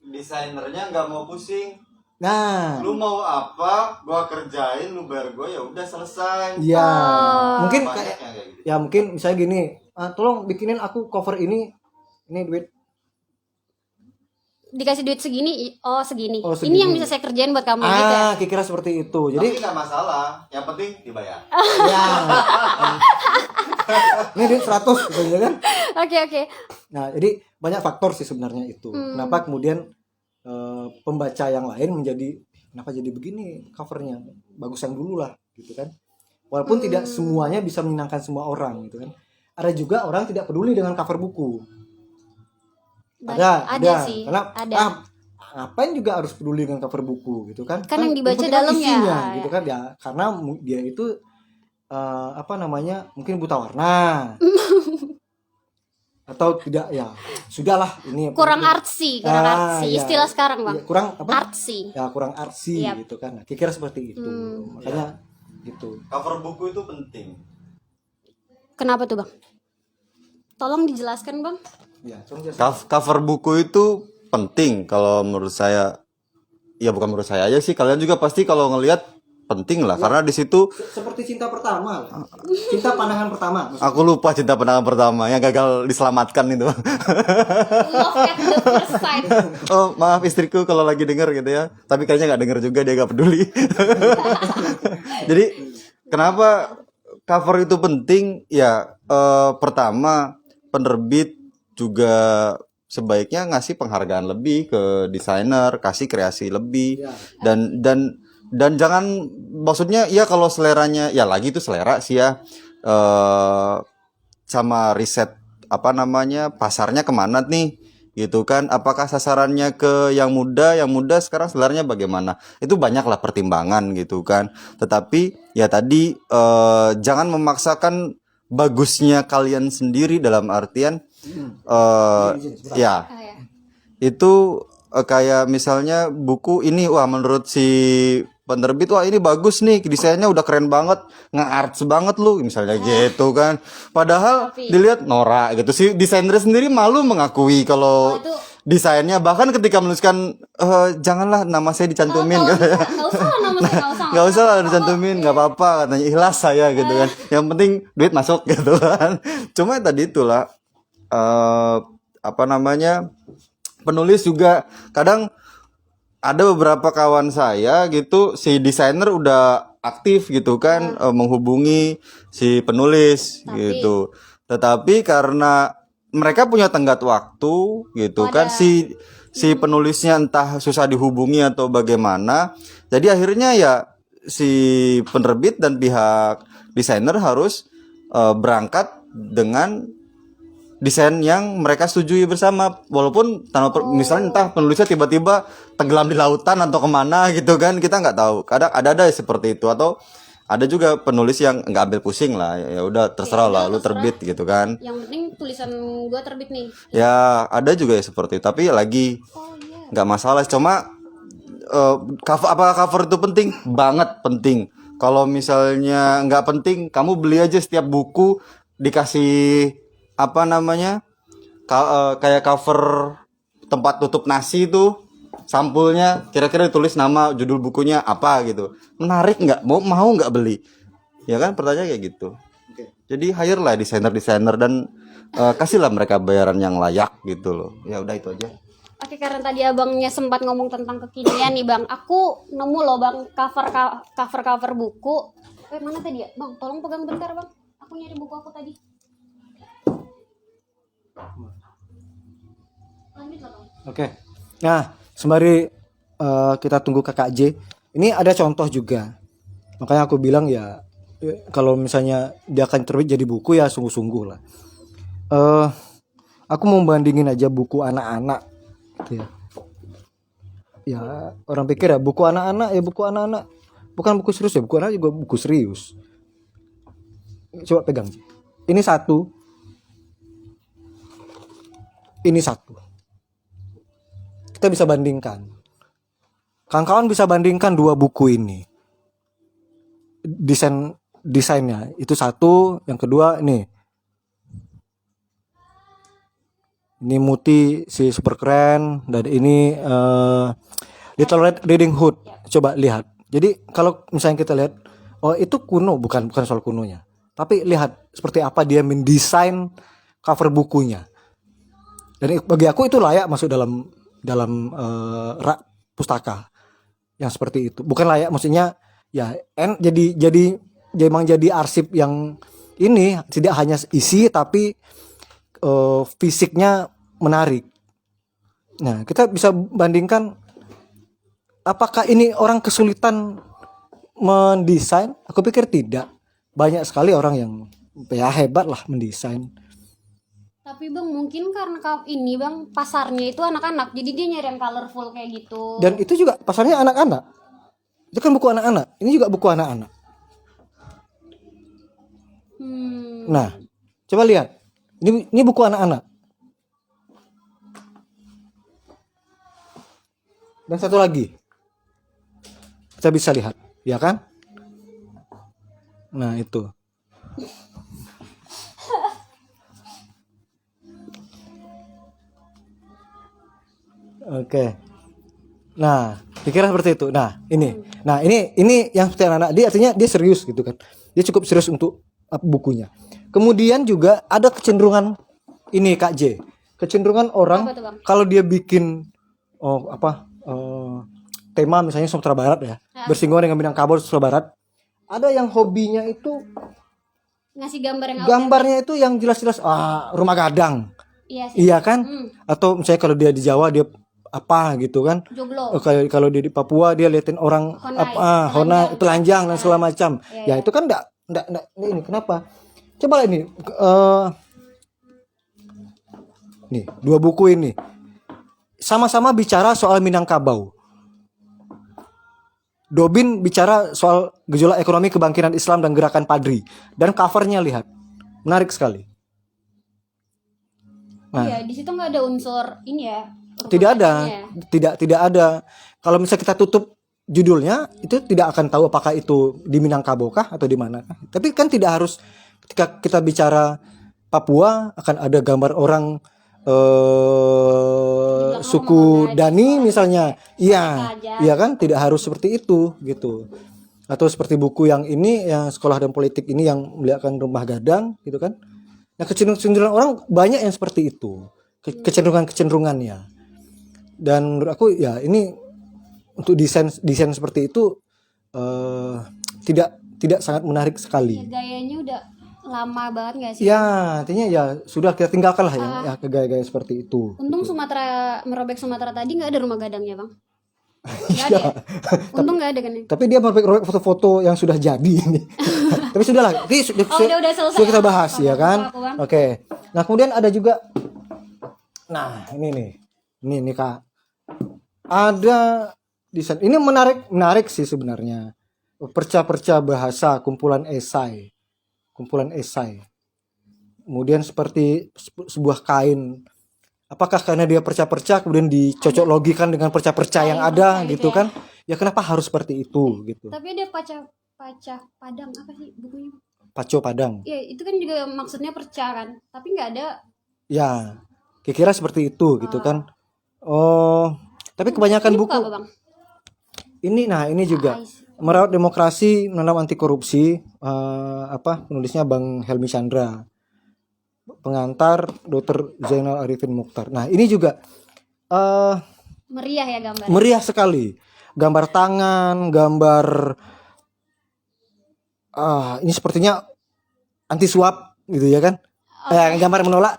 Desainernya nggak mau pusing. Nah, Lu mau apa? Gua kerjain, lu bayar gua, ya udah selesai. ya mungkin Banyak kayak yang kayak gitu. ya mungkin misalnya gini, tolong bikinin aku cover ini duit. Dikasih duit segini, segini. Oh, Ini segini. yang bisa saya kerjain buat kamu gitu ya. Kira-kira seperti itu. Tapi Jadi nggak masalah, yang penting dibayar. ya ini duit 100 gitu ya kan. Oke. Nah, jadi banyak faktor sih sebenarnya itu. Kenapa kemudian pembaca yang lain kenapa jadi begini covernya? Bagus yang dulu lah gitu kan. Walaupun tidak semuanya bisa menyenangkan semua orang gitu kan. Ada juga orang tidak peduli dengan cover buku. Ada sih. Karena Ada. ngapain juga harus peduli dengan cover buku gitu kan? Kan yang dibaca penting dalamnya. isinya, gitu kan ya. Karena dia itu apa namanya, mungkin buta warna atau tidak, ya sudahlah ini Kurang artsy, ya, istilah sekarang bang. ya, kurang apa, Artsy. ya kurang artsy Yap. gitu kan. Nah, kira-kira seperti itu, makanya gitu. Cover buku itu penting. Kenapa tuh bang? Tolong dijelaskan bang. Ya, tolong jelaskan. Cover buku itu penting kalau menurut saya. Ya bukan menurut saya aja sih, kalian juga pasti kalau ngelihat penting lah, karena di situ Seperti cinta pertama lah. Cinta pandangan pertama maksudnya. aku lupa cinta pandangan pertama yang gagal diselamatkan itu. Love at the first sight. Oh maaf istriku kalau lagi denger gitu ya, tapi kayaknya nggak denger juga, dia nggak peduli. Jadi kenapa cover itu penting ya? Pertama, penerbit juga sebaiknya ngasih penghargaan lebih ke desainer, kasih kreasi lebih, dan jangan, maksudnya ya kalau seleranya ya, lagi itu selera sih ya, sama riset apa namanya, pasarnya kemana nih gitu kan, apakah sasarannya ke yang muda sekarang seleranya bagaimana, itu banyak lah pertimbangan gitu kan. Tetapi ya tadi jangan memaksakan bagusnya kalian sendiri, dalam artian ya Ah, ya. itu kayak misalnya buku ini, wah menurut si penerbit, wah ini bagus nih, desainnya udah keren banget, nge-arts banget lu misalnya gitu kan. Padahal Tapi- dilihat norak gitu, si desainer sendiri malu mengakui kalau itu desainnya, bahkan ketika menuliskan janganlah nama saya dicantumin Nggak katanya. usah lah nama saya, Nggak usah lah dicantumin, nggak apa-apa katanya, ikhlas saya gitu kan, yang penting duit masuk gitu kan. Cuma tadi itulah apa namanya, penulis juga kadang ada beberapa kawan saya gitu, si desainer udah aktif gitu kan, menghubungi si penulis gitu, tetapi karena mereka punya tenggat waktu gitu kan, si penulisnya entah susah dihubungi atau bagaimana, jadi akhirnya ya si penerbit dan pihak desainer harus berangkat dengan desain yang mereka setujui bersama, walaupun misalnya entah penulisnya tiba-tiba tenggelam di lautan atau kemana gitu kan, kita nggak tahu. Kadang ada seperti itu, atau ada juga penulis yang nggak ambil pusing lah, ya udah terserah lah, lu terbit gitu kan. yang penting tulisan gua terbit nih. Ya ada juga ya seperti itu, tapi ya lagi Oh iya. nggak masalah. Cuma apakah cover itu penting? Banget penting. Kalau misalnya nggak penting, kamu beli aja setiap buku dikasih apa namanya, kayak cover tempat tutup nasi itu, sampulnya kira-kira ditulis nama, judul bukunya apa gitu, menarik nggak, mau nggak beli, ya kan, pertanyaan kayak gitu. Jadi hire lah desainer dan kasihlah mereka bayaran yang layak gitu loh. Ya udah itu aja. Oke, karena tadi abangnya sempat ngomong tentang kekinian nih bang, aku nemu loh bang cover buku. Mana tadi ya bang? Tolong pegang bentar bang. Aku nyari buku aku tadi. Lanjut lah bang. Oke. Nah, sembari kita tunggu Kakak J, ini ada contoh juga. Makanya aku bilang ya, kalau misalnya dia akan terbit jadi buku ya sungguh-sungguh lah. Aku mau bandingin aja buku anak-anak gitu ya. Ya, orang pikir ya buku anak-anak bukan buku serius ya, buku anak juga buku serius. Coba pegang. Ini satu. Kita bisa bandingkan. Kawan-kawan bisa bandingkan dua buku ini. Desainnya itu satu, yang kedua nih. Ini Muti si super keren, dan ini Little Red Riding Hood. Coba lihat. Jadi kalau misalnya kita lihat, oh itu kuno, bukan soal kunonya. Tapi lihat seperti apa dia mendesain cover bukunya. Dan bagi aku itu layak masuk dalam rak pustaka yang seperti itu. Bukan layak, maksudnya ya jadi memang jadi arsip yang ini tidak hanya isi tapi fisiknya menarik. Nah, kita bisa bandingkan apakah ini orang kesulitan mendesain? Aku pikir tidak. Banyak sekali orang yang ya hebat lah mendesain. Tapi bang mungkin karena ini bang pasarnya itu anak-anak, jadi dia nyari yang colorful kayak gitu. Dan itu juga pasarnya anak-anak. Itu kan buku anak-anak. Ini juga buku anak-anak. Nah, coba lihat. Ini buku anak-anak. Dan satu lagi. Kita bisa lihat, ya kan? Nah, itu. Oke. Nah, pikiran seperti itu. Nah, ini. Nah, ini yang seperti anak-anak. Dia artinya dia serius gitu kan. Dia cukup serius untuk bukunya. Kemudian juga ada kecenderungan ini Kak J. Kecenderungan orang Apa tuh, Bang? kalau dia bikin tema misalnya Sumatera Barat ya, bersinggungan dengan Minangkabau Sumatera Barat. Ada yang hobinya itu Ngasih gambar yang gambarnya itu yang jelas-jelas rumah gadang. Iya sih. Iya kan? Atau misalnya kalau dia di Jawa dia apa gitu kan? Joglo. Kalau dia di Papua dia liatin orang Honai, telanjang dan segala macam. Ya itu kan enggak ini kenapa? Coba ini nih, dua buku ini sama-sama bicara soal Minangkabau. Dobin bicara soal gejolak ekonomi kebangkitan Islam dan gerakan Padri. Dan covernya lihat, menarik sekali. Nah, Iya, di situ nggak ada unsur ini ya. tidak ada, ya. tidak ada. Kalau misalnya kita tutup judulnya, itu tidak akan tahu apakah itu di Minangkabau kah atau di mana. Tapi kan tidak harus ketika kita bicara Papua akan ada gambar orang suku Dani misalnya, iya kan, tidak harus seperti itu gitu. Atau seperti buku yang ini yang sekolah dan politik ini yang melihatkan rumah gadang gitu kan. Nah kecenderungan orang banyak yang seperti itu, kecenderungannya. Dan menurut aku ya ini untuk desain seperti itu tidak sangat menarik sekali. Ya, gayanya udah lama banget nggak sih? Ya, artinya ya sudah kita tinggalkan lah ya ke gaya-gaya seperti itu. Untung merobek Sumatera tadi nggak ada rumah gadangnya, Bang. Nggak ada. Ya? Untung nggak ada kan? Tapi dia merobek foto-foto yang sudah jadi ini. Tapi sudahlah, ini udah selesai. sudah kita bahas ya kan? Oke. Nah, kemudian ada juga ini nih. Ini Kak. Ada desain. Ini menarik sih sebenarnya. Perca-perca bahasa, kumpulan esai. Kemudian seperti sebuah kain. Apakah karena dia perca-perca kemudian dicocok logikan dengan perca-perca yang ada gitu kan? Ya kenapa harus seperti itu gitu. Tapi ada paca Padang apa sih bukunya? Paco Padang. Ya, itu kan juga maksudnya perca kan. Tapi nggak ada. Ya. Kira-kira seperti itu gitu kan. Oh, tapi kebanyakan buku apa, Bang? ini juga merawat demokrasi, menanam anti korupsi, penulisnya Bang Helmi Chandra, pengantar Dr. Zainal Arifin Mukhtar. Nah ini juga meriah ya gambar. Meriah sekali, gambar tangan, gambar ini sepertinya anti suap gitu ya kan? Gambar menolak.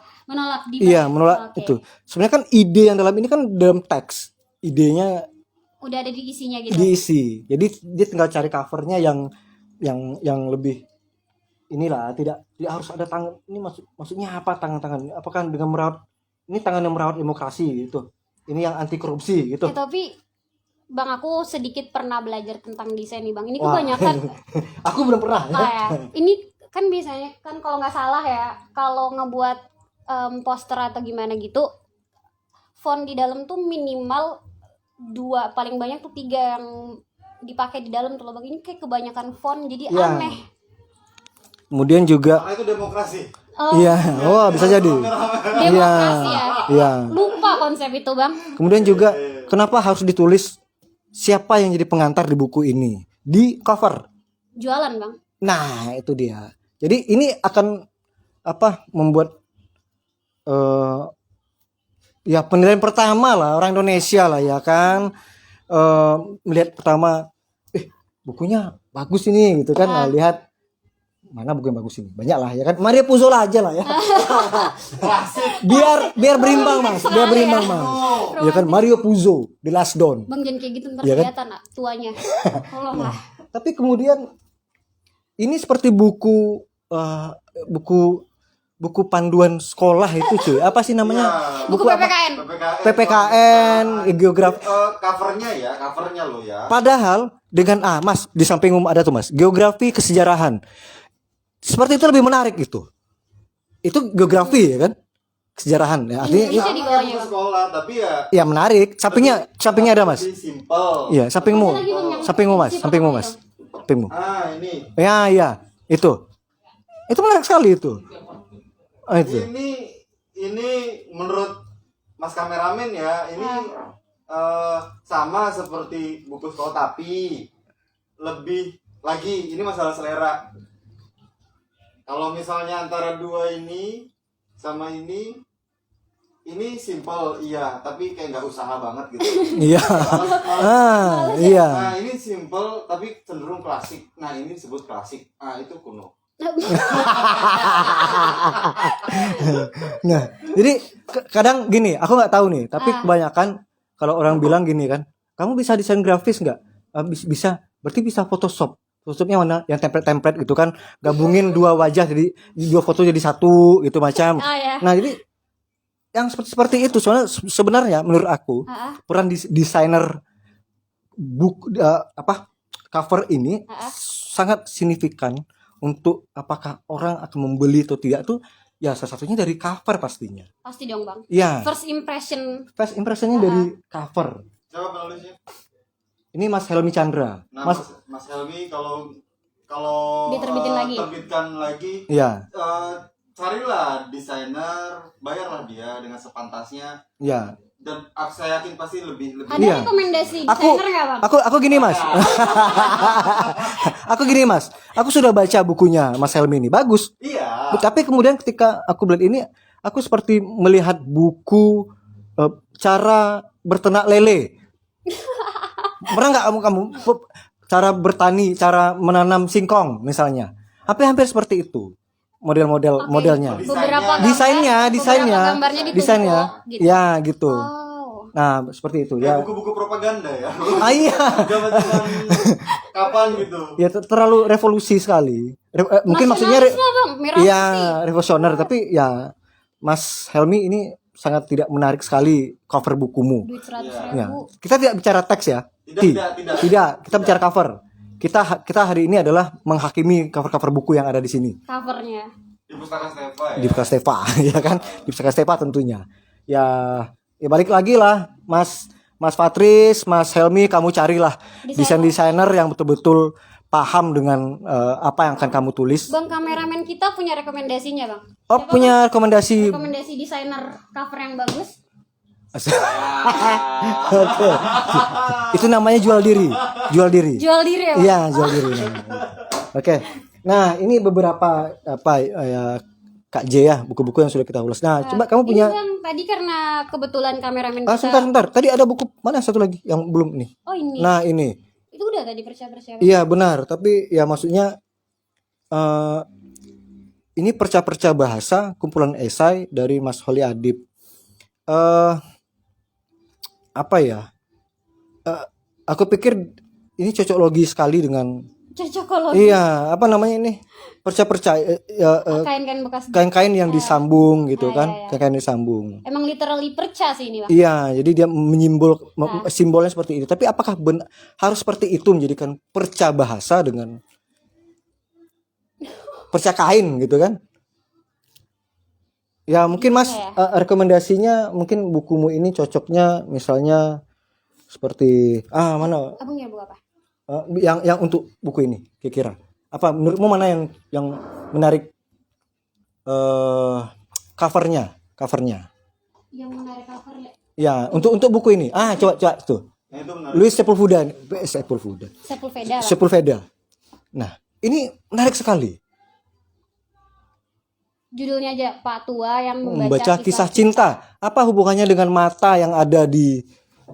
Iya menolak itu. Sebenarnya kan ide yang dalam ini kan dalam teks, idenya udah ada di isinya gitu. Diisi. Jadi dia tinggal cari covernya yang lebih inilah, tidak harus ada tangan. Ini maksudnya apa tangan-tangan? Apakah dengan merawat ini tangan yang merawat demokrasi gitu. Ini yang anti korupsi gitu. Tapi Bang, aku sedikit pernah belajar tentang desain nih, Bang. Ini kebanyakan aku belum pernah ya. Ini kan biasanya kan kalau nggak salah ya, kalau ngebuat poster atau gimana gitu, font di dalam tuh minimal 2, paling banyak tuh 3 yang dipakai di dalam tuh loh, Bang. Ini kayak kebanyakan font jadi aneh. Kemudian juga itu demokrasi. Iya, bisa jadi. Demokrasi ya. Iya. Lupa konsep itu, Bang. Kemudian juga kenapa harus ditulis siapa yang jadi pengantar di buku ini di cover? Jualan, Bang. Nah, itu dia. Jadi ini akan membuat ya penilaian pertama lah orang Indonesia lah ya kan, melihat pertama bukunya bagus ini gitu kan. Lihat mana buku yang bagus ini, banyak lah ya kan, Mario Puzo lah aja lah ya. biar berimbang mas, ya kan, Mario Puzo The Last Dawn. Bang jangan kayak gitu ntar ya kelihatan kan? Tuanya. Tolonglah. Tapi kemudian ini seperti buku panduan sekolah itu cuy. Apa sih namanya? Buku PPKN. PPKN, geografi. Covernya lo ya. Padahal dengan Mas di samping ada tuh Mas, geografi kesejarahan. seperti itu lebih menarik gitu. Itu geografi ya kan? Kesejarahan ya. Artinya Indonesia di bawahnya, Ke Bang. sekolah tapi ya ya menarik. Sampingnya ada, Mas. lebih simple. Iya, sampingmu. Masih lagi, Bang, yang Sampingmu, Mas. si Sampingmu, pertama Mas. itu. Sampingmu. Ini. Ya, iya. Itu. Itu menarik sekali itu. Oh, itu. Ini menurut Mas kameramen ya, ini sama seperti buku sekolah tapi lebih lagi ini masalah selera. Kalau misalnya antara dua ini sama ini simple iya, tapi kayak nggak usaha banget gitu. Iya. Iya. Nah ini simple tapi cenderung klasik. Nah ini disebut klasik. Ah itu kuno. Nah, jadi kadang gini, aku nggak tahu nih, tapi kebanyakan kalau orang bilang gini kan, kamu bisa desain grafis nggak? Bisa, berarti bisa Photoshop. Photoshopnya mana? Yang template-template gitu kan, gabungin dua wajah jadi dua foto jadi satu gitu macam. Ya. Nah, jadi yang seperti itu soalnya sebenarnya menurut aku peran desainer cover ini sangat signifikan untuk apakah orang akan membeli atau tidak tuh ya salah satunya dari cover pastinya. Pasti dong, Bang. Iya. First impressionnya dari cover. Siapa penulisnya? Ini Mas Helmi Chandra. Nah, Mas Mas Helmi kalau diterbitin lagi. terbitkan lagi, Iya. Carilah desainer, bayarlah dia dengan sepantasnya. Iya. Dan saya yakin pasti lebih Ada Iya. rekomendasi Aku desainer nggak, Bang? aku gini, Mas. Aku gini, Mas. Aku sudah baca bukunya Mas Helmi ini. Bagus. Iya. Tapi kemudian ketika aku beli ini, aku seperti melihat buku cara berternak lele. Pernah nggak kamu cara bertani, cara menanam singkong misalnya? Hampir seperti itu modelnya. Beberapa Desainnya, gambarnya ditumpuk, gitu. ya gitu. Oh. Nah seperti itu Ya ya. buku-buku propaganda ya. Iya. Zaman-zaman kapan gitu. Ya terlalu revolusi sekali. Mungkin maksudnya Nasionalis lah, Bang. Merah iya putih. revolusioner, tapi ya Mas Helmi ini sangat tidak menarik sekali cover bukumu. Duit 100.000. Ya. Kita tidak bicara teks ya. Tidak. Kita bicara cover. Kita hari ini adalah menghakimi cover-cover buku yang ada di sini. Covernya. Di Pustaka Stefa ya. Di Pustaka Stefa, ya kan? Di Pustaka Stefa tentunya. Ya balik lagi lah, Mas Patris, Mas Helmi, kamu carilah desainer yang betul-betul paham dengan apa yang akan kamu tulis. Bang kameramen kita punya rekomendasinya, Bang. Oh, punya rekomendasi. Rekomendasi desainer cover yang bagus. Oke. Itu namanya jual diri. Jual diri ya, Bang. Iya, jual diri. Oke. Nah, ini beberapa ya Kak J ya, buku-buku yang sudah kita ulas. Nah, coba kamu punya. Ini, Bang, tadi karena kebetulan kameramen Ah, kita. sebentar. Tadi ada buku mana satu lagi yang belum nih? Oh, ini. Nah, ini. Itu udah tadi percaya. Iya, benar. Tapi ya maksudnya ini perca-perca bahasa, kumpulan esai dari Mas Holi Adib. Apa ya? Aku pikir ini cocok logi sekali dengan. Cocokologi. Iya, apa namanya ini? Perca-perca Kain-kain bekas. kain-kain yang disambung gitu kan. iya. Kain-kain disambung. Emang literally perca sih ini, Bang. Iya, jadi dia simbolnya seperti itu. Tapi apakah harus seperti itu menjadikan perca bahasa dengan perca kain gitu kan? Ya mungkin Mas rekomendasinya mungkin bukumu ini cocoknya misalnya seperti mana? Abang ya buku apa? Yang untuk buku ini kira-kira apa menurutmu mana yang menarik covernya Yang menarik cover ya. ya untuk buku ini coba tuh Luis Sepulveda. Nah ini menarik sekali judulnya aja Pak Tua yang membaca kisah cinta. Apa hubungannya dengan mata yang ada di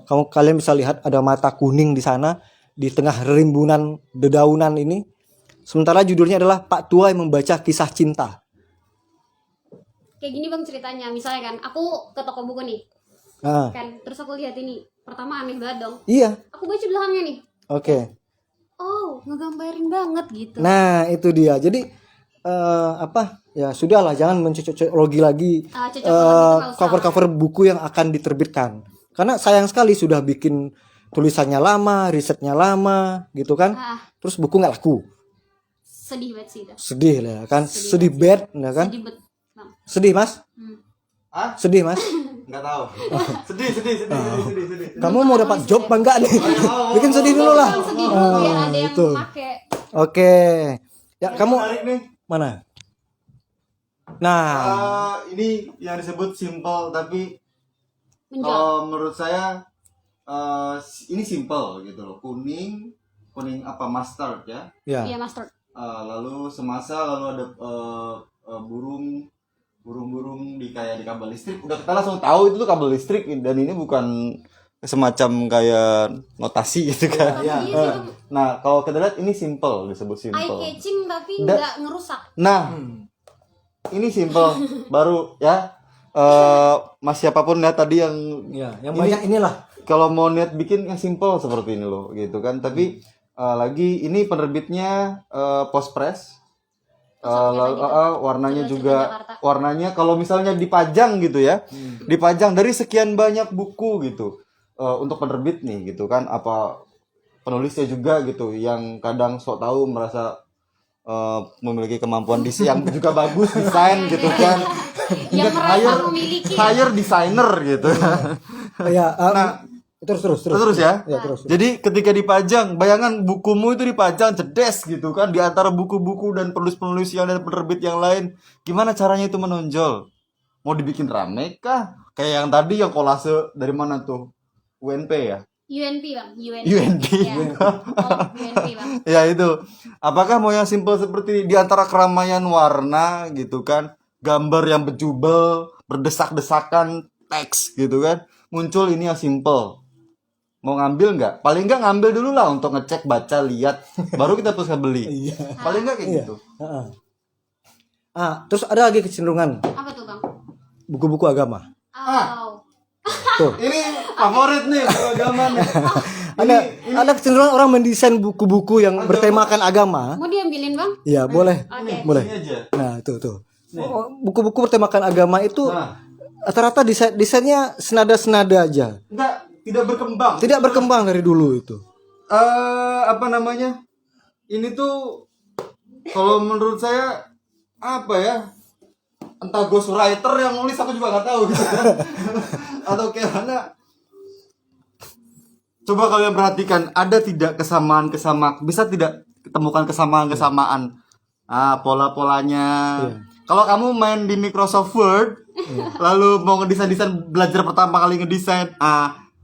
kalian bisa lihat ada mata kuning di sana di tengah rimbunan dedaunan ini. Sementara judulnya adalah Pak Tua yang membaca kisah cinta. Kayak gini, Bang, ceritanya. Misalnya kan, aku ke toko buku nih. Kan, terus aku lihat ini. Pertama aneh banget dong. Iya. Aku baca belakangnya nih. Oke. Oh, ngegambarin banget gitu. Nah, itu dia. Jadi ya sudahlah, jangan mencocok-logi lagi cover-cover buku yang akan diterbitkan. Karena sayang sekali sudah bikin tulisannya lama, risetnya lama, gitu kan. Terus buku nggak laku. sedih banget sih itu. Sedih lah kan, sedih bad ya kan? Sedih banget, Bang. Sedih Mas? Ah, Sedih Mas? nggak tahu. Sedih. Kamu mau dapat job apa enggak nih? Bikin sedih dulu lah. Bang, sedih dulu biar ada yang itu. make. Oke. Ya kamu Menarik nih. mana? Nah, Ini yang disebut simple tapi Menjual. kalau menurut saya ini simple gitu loh. Kuning apa mustard ya. ya. Iya, Master. Lalu semasa lalu ada burung-burung di kayak di kabel listrik. Udah kita langsung tahu itu tuh kabel listrik dan ini bukan semacam kayak notasi gitu kan. Iya sih, Bang. Nah, kalau kita lihat ini simple, disebut Eye simple. catching tapi Da- nggak ngerusak. Nah, ini simple baru ya. Mas siapapun ya tadi yang Ya, yang banyak inilah. kalau mau niat bikin yang simple seperti ini loh gitu kan. Tapi lagi ini penerbitnya post press. Warnanya Coba juga Jakarta. warnanya kalau misalnya dipajang gitu ya. Dipajang dari sekian banyak buku gitu. Untuk penerbit nih gitu kan, apa penulisnya juga gitu yang kadang sok tahu merasa memiliki kemampuan desain yang juga bagus desain gitu kan. Yang merasa memiliki. Hire designer gitu. Ya, terus Ya. Ya, terus. Jadi ketika dipajang, bayangan bukumu itu dipajang cedes gitu kan di antara buku-buku dan penulis-penulis yang dan penerbit yang lain. Gimana caranya itu menonjol? Mau dibikin rame kah? Kayak yang tadi yang kolase dari mana tuh? UNP ya? UNP, Bang. UNP. Ya. UNP, Bang. Ya itu. Apakah mau yang simple seperti di antara keramaian warna gitu kan, gambar yang bejubel, berdesak-desakan teks gitu kan, muncul ini yang simple. Mau ngambil nggak? Paling nggak ngambil dulu lah untuk ngecek, baca, lihat, baru kita terus beli. Paling nggak kayak gitu. Terus ada lagi kecenderungan Apa tuh, Bang? buku-buku agama. Oh. Tuh. Ini favorit nih agama nih. Ada kecenderungan orang mendesain buku-buku yang bertemakan agama. Mau diambilin, Bang? Ya, boleh. Oke. Boleh. Ini aja. Nah, tuh. Buku-buku bertemakan agama itu Nah, rata-rata desainnya senada-senada aja. tidak berkembang. Tidak berkembang dari dulu itu. Apa namanya? Ini tuh kalau menurut saya apa ya? Entah ghostwriter yang nulis aku juga nggak tahu gitu. Atau kayak mana? Coba kalian perhatikan, ada tidak kesamaan-kesamaan? Bisa tidak ketemukan kesamaan-kesamaan? Pola-polanya. Kalau kamu main di Microsoft Word, lalu mau ngedesain-desain, belajar pertama kali ngedesain,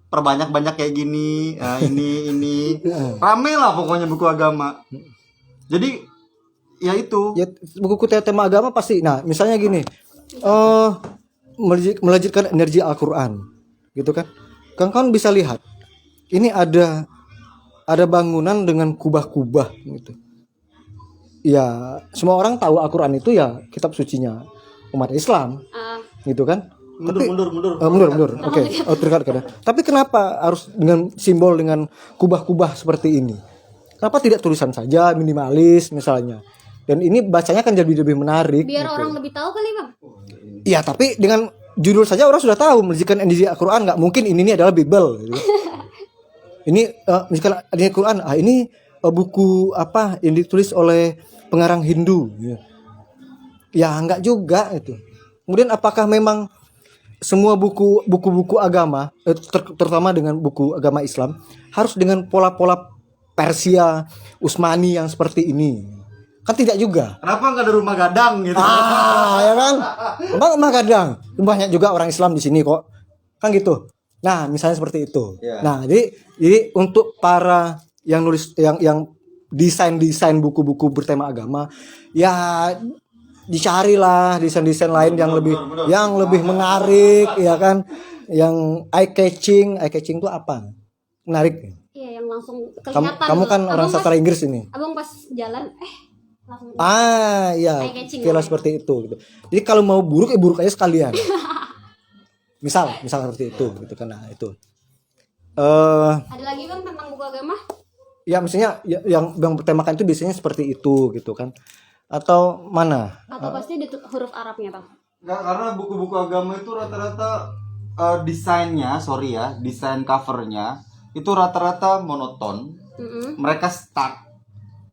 perbanyak-banyak kayak gini, ini. Rame lah pokoknya buku agama. Jadi ya itu. Ya, buku tema agama pasti. Nah, misalnya gini. Melajitkan energi Al-Qur'an. Gitu kan? Kawan-kawan bisa lihat. Ini ada bangunan dengan kubah-kubah gitu. Ya, semua orang tahu Al-Qur'an itu ya kitab sucinya umat Islam. Gitu kan? Mundur. Oke. Terdekat. Tapi kenapa harus dengan simbol dengan kubah-kubah seperti ini? Kenapa tidak tulisan saja minimalis misalnya? Dan ini bacanya kan jadi lebih menarik. Biar gitu. orang lebih tahu kali, Bang. Iya, tapi dengan judul saja orang sudah tahu menjikan energi Al-Qur'an, nggak mungkin ini adalah Bible gitu. Ini menjikan energi Al-Qur'an, ini buku apa yang ditulis oleh pengarang Hindu gitu. Ya enggak juga itu. Kemudian apakah memang semua buku-buku agama terutama dengan buku agama Islam harus dengan pola-pola Persia, Utsmani yang seperti ini? Kan tidak juga. Kenapa nggak ada rumah gadang gitu? Ya kan? Emang kadang banyak juga orang Islam di sini kok. Kan gitu. Nah, misalnya seperti itu. Ya. Nah, jadi untuk para yang nulis yang desain buku-buku bertema agama, ya dicarilah desain-desain lain yang lebih menarik, ya kan? Yang eye catching itu apa? Menarik. Iya, yang langsung kelihatan. Kamu kan orang Abang sastra Inggris ini. Abang pas jalan langsung Iya, eye catching kira ya. seperti itu gitu. Jadi kalau mau buruk ya buruk aja sekalian. misal seperti itu gitu kan. Nah, itu. Ada lagi, Bang, tentang buku agama? Ya maksudnya yang bertemakan itu biasanya seperti itu gitu kan. Atau mana? Atau pasti ada huruf Arabnya, Bang? Nggak, karena buku-buku agama itu rata-rata desain covernya itu rata-rata monoton. Mereka stuck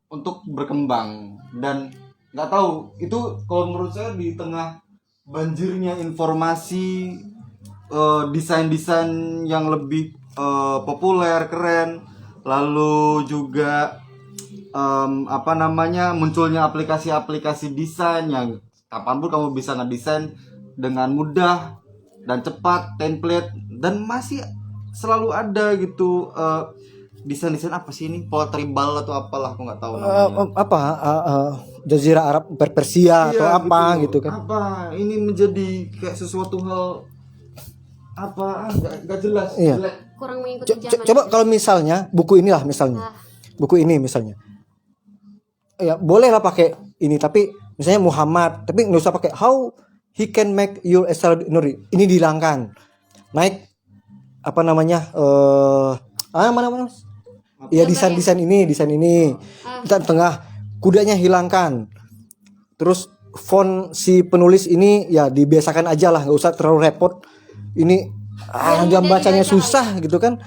untuk berkembang. Dan nggak tahu itu, kalau menurut saya di tengah banjirnya informasi, desain-desain yang lebih populer, keren, lalu juga munculnya aplikasi-aplikasi desain yang kapanpun kamu bisa ngedesain dengan mudah dan cepat, template, dan masih selalu ada gitu desain-desain apa sih ini, tribal atau apalah, aku nggak tahu namanya. Jazirah Arab Persia atau Iya, apa gitu kan. Apa ini menjadi kayak sesuatu hal nggak jelas, Iya. jelek. Kurang mengikuti zaman. Coba kalau misalnya buku inilah misalnya. Buku ini misalnya. Ya, bolehlah pakai ini, tapi misalnya Muhammad, tapi nggak usah pakai how he can make your extraordinary. Ini dihilangkan. Naik apa namanya? Mana? Ya desain ini. Kita tengah kudanya hilangkan. Terus font si penulis ini ya dibiasakan aja lah, nggak usah terlalu repot. Ini jam bacanya susah gitu kan.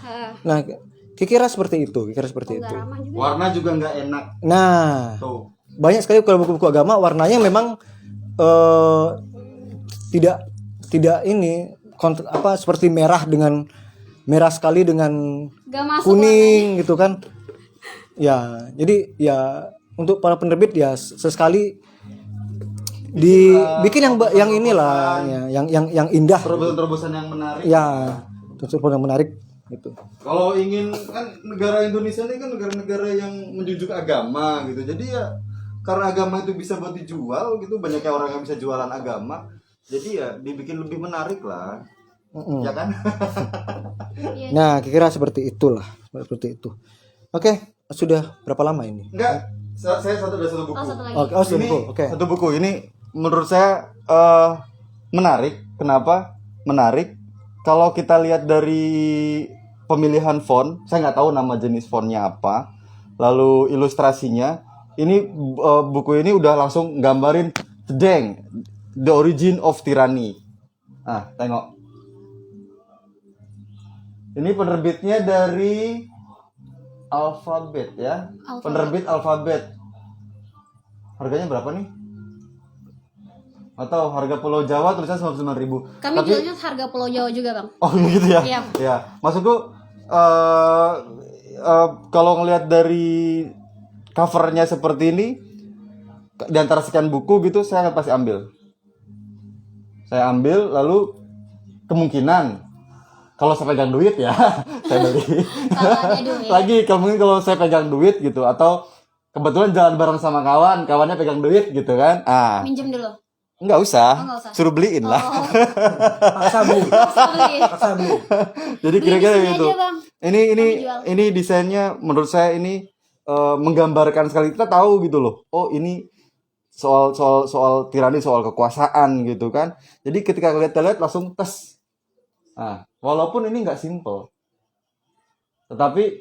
Nah, kira seperti itu. Warna juga nggak enak. Nah, Tuh. banyak sekali kalau buku-buku agama warnanya memang tidak ini seperti merah sekali dengan Gak masuk kuning gitu kan. Ya, jadi ya untuk para penerbit ya sesekali dibikin yang inilah ya, yang indah. Terobosan-terobosan yang menarik. Ya, terobosan yang menarik gitu. Kalau ingin, kan negara Indonesia ini kan negara-negara yang menjunjung agama gitu. Jadi ya karena agama itu bisa buat dijual gitu, banyaknya orang yang bisa jualan agama. Jadi ya dibikin lebih menarik lah. Ya kan? Nah, kira seperti itulah, seperti itu. Oke, sudah berapa lama ini? Enggak, saya satu buku. Oh, satu lagi. Satu Ini buku. Oke. satu buku ini menurut saya menarik. Kenapa? Menarik. Kalau kita lihat dari pemilihan font, saya nggak tahu nama jenis fontnya apa. Lalu ilustrasinya, ini buku ini udah langsung gambarin The Origin of Tyranny. Ah, tengok. Ini penerbitnya dari Alphabet ya. Penerbit Alphabet. Harganya berapa nih? Atau harga Pulau Jawa tulisannya 99.000. Kami jualnya harga Pulau Jawa juga, Bang. Oh gitu ya? Iya. Ya, maksudku kalau ngelihat dari covernya seperti ini, di antara sekian buku gitu, saya akan pasti ambil. Saya ambil, lalu kemungkinan kalau saya pegang duit ya, saya beli. Kalau ada duit. Lagi kemungkinan kalau saya pegang duit gitu, atau kebetulan jalan bareng sama kawannya pegang duit gitu kan. Minjem dulu. Enggak usah. Oh, nggak usah. Suruh beliin lah. Sabu. Sorry. Jadi kira-kira Beli di sini gitu. aja, Bang. Ini desainnya menurut saya ini menggambarkan sekali. Kita tahu gitu loh. Oh, ini soal tirani, soal kekuasaan gitu kan. Jadi ketika lihat langsung tes. Nah, walaupun ini nggak simple. Tetapi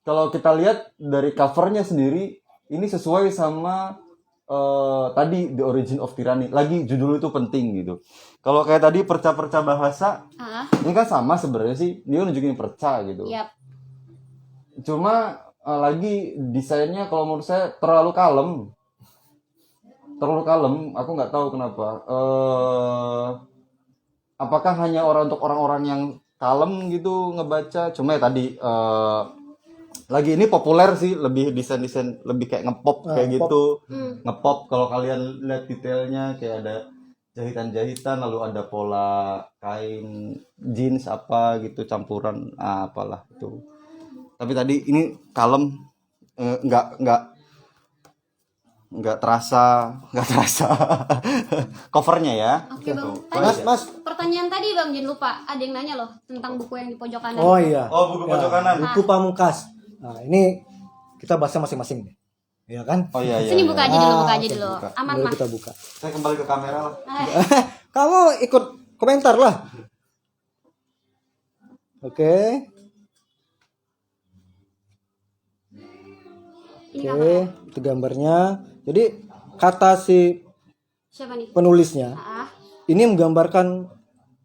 kalau kita lihat dari covernya sendiri, ini sesuai sama tadi The Origin of Tyranny. Lagi judul itu penting gitu. Kalau kayak tadi perca-perca bahasa, ini kan sama sebenarnya sih. Dia nunjukin perca gitu. Yap. Cuma lagi desainnya kalau menurut saya terlalu kalem. Aku nggak tahu kenapa. Apakah hanya untuk orang-orang yang kalem gitu ngebaca? Cuma ya tadi lagi ini populer sih, lebih desain lebih kayak ngepop kayak gitu. Ngepop kalau kalian lihat detailnya kayak ada jahitan-jahitan, lalu ada pola kain jeans apa gitu, campuran apalah itu. Tapi tadi ini kalem, nggak terasa covernya ya. Oke, Bang. Mas. Pertanyaan tadi, Bang, jangan lupa. Ada yang nanya loh tentang buku yang di pojok kanan. Oh iya. Oh, buku pojok kanan. Buku Pamungkas. Nah, ini kita bahasnya masing-masing nih. Iya kan? Oh iya. Sini buka aja dulu, buka aja oke, dulu. buka. Aman, Boleh Mas. kita buka. Saya kembali ke kamera lah. Kamu ikut komentar lah. Oke. Ini Oke, kamera. itu gambarnya. Jadi kata si Siapa nih? penulisnya ini menggambarkan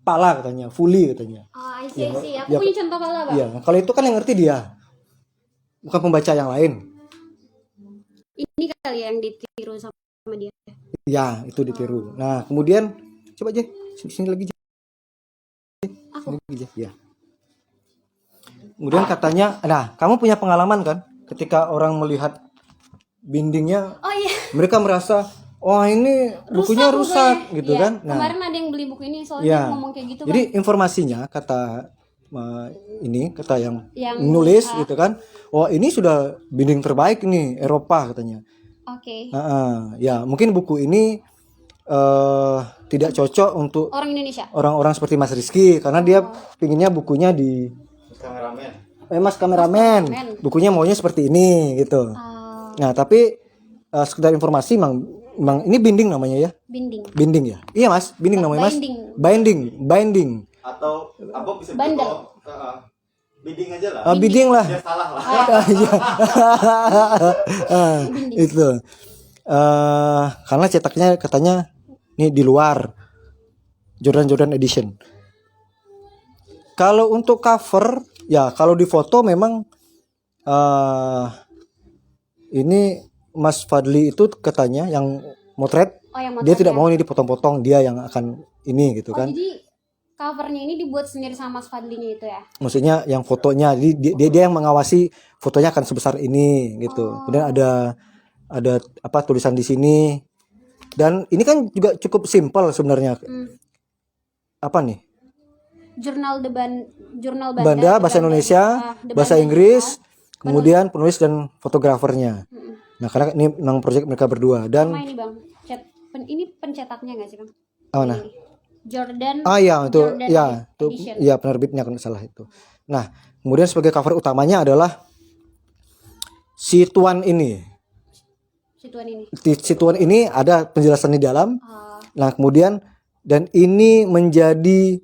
pala katanya, fully katanya. Oh, I see. Aku Ya. punya contoh pala, Bang. Iya, kalau itu kan yang ngerti dia, bukan pembaca yang lain. Ini kali yang ditiru sama dia. Ya, itu ditiru. Nah, kemudian coba aja sini lagi. Aku. Sini lagi, ya. Kemudian katanya, nah, kamu punya pengalaman kan ketika orang melihat bindingnya, Oh iya. mereka merasa, "Oh, ini bukunya rusak," gitu Iya. kan. Nah, Kemarin ada yang beli buku ini soalnya ya. dia ngomong kayak gitu, Jadi Bang. informasinya kata ini kata yang Yang nulis berusaha. gitu kan, "Oh, ini sudah binding terbaik nih Eropa," katanya. Oke. Ya, mungkin buku ini tidak cocok untuk Orang Indonesia. orang-orang seperti Mas Rizky karena dia pinginnya bukunya di Kameramen. Mas kameramen, kameramen. bukunya maunya seperti ini gitu. Ah, Nah, tapi sekedar informasi, Mang ini binding namanya ya? binding. Binding ya? Iya Mas, binding namanya Mas. Binding. Atau apa bisa Bandel. bidding aja lah. Binding lah. Dia salah lah. Iya. Itu. Karena cetaknya katanya ini di luar Jordan Edition. Kalau untuk cover, ya kalau di foto memang ini Mas Fadli itu katanya yang motret, Oh, yang dia tidak motretnya. mau ini dipotong-potong, dia yang akan ini gitu Oh, kan. jadi covernya ini dibuat sendiri sama Mas Fadlinya itu ya? Maksudnya yang fotonya, jadi dia yang mengawasi fotonya akan sebesar ini gitu. Kemudian ada apa tulisan di sini. Dan ini kan juga cukup simpel sebenarnya. Apa nih? Jurnal Banda bahasa Indonesia, bahasa Inggris, kemudian penulis dan fotografernya. Nah, karena ini memang proyek mereka berdua dan sama ini Bang. Ini pencetaknya nggak sih Bang? nah. Ini. Jordan. Ya itu Jordan ya itu Edition. ya penerbitnya kalau nggak salah itu. Nah, kemudian sebagai cover utamanya adalah si Tuan ini. Si Tuan ini ada penjelasan di dalam. Nah, kemudian dan ini menjadi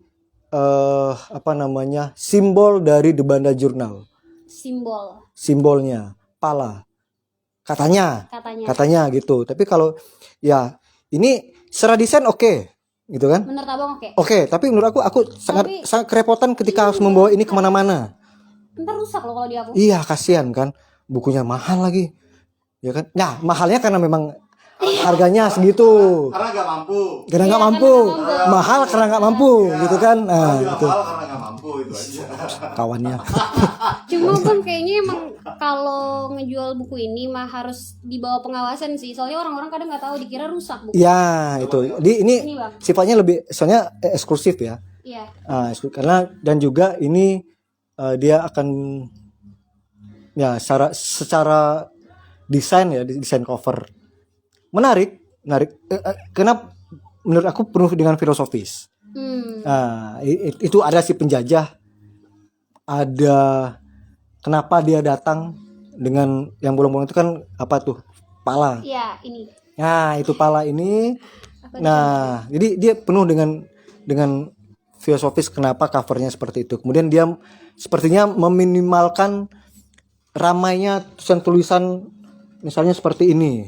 apa namanya? Simbol dari The Banda Journal. Simbolnya pala. Katanya gitu. Tapi kalau ya ini secara desain oke, gitu kan? Menurut Abang oke. Oke, tapi menurut aku sangat kerepotan ketika harus membawa ini kemana-mana. Ntar rusak loh kalau di aku. Iya, kasihan kan, bukunya mahal lagi, ya kan? Nah, mahalnya karena memang harganya segitu. Karena nggak mampu. Mahal karena nggak mampu, gitu kan? Nah, itu Mahal karena nggak mampu itu aja. kawannya. Cuma Bang kayaknya emang kalau ngejual buku ini mah harus di bawah pengawasan sih. Soalnya orang-orang kadang nggak tahu dikira rusak buku. Ya, itu. Ini Bang. sifatnya lebih, soalnya eksklusif ya. Iya. Karena dan juga ini dia akan ya secara desain ya, desain cover menarik. Karena menurut aku penuh dengan filosofis. Itu ada si penjajah, ada kenapa dia datang dengan yang bolong-bolong itu kan apa tuh, pala. Iya, ini. Nah, itu pala ini. Nah, jadi dia penuh dengan filosofis kenapa covernya seperti itu. Kemudian dia sepertinya meminimalkan ramainya tulisan misalnya seperti ini.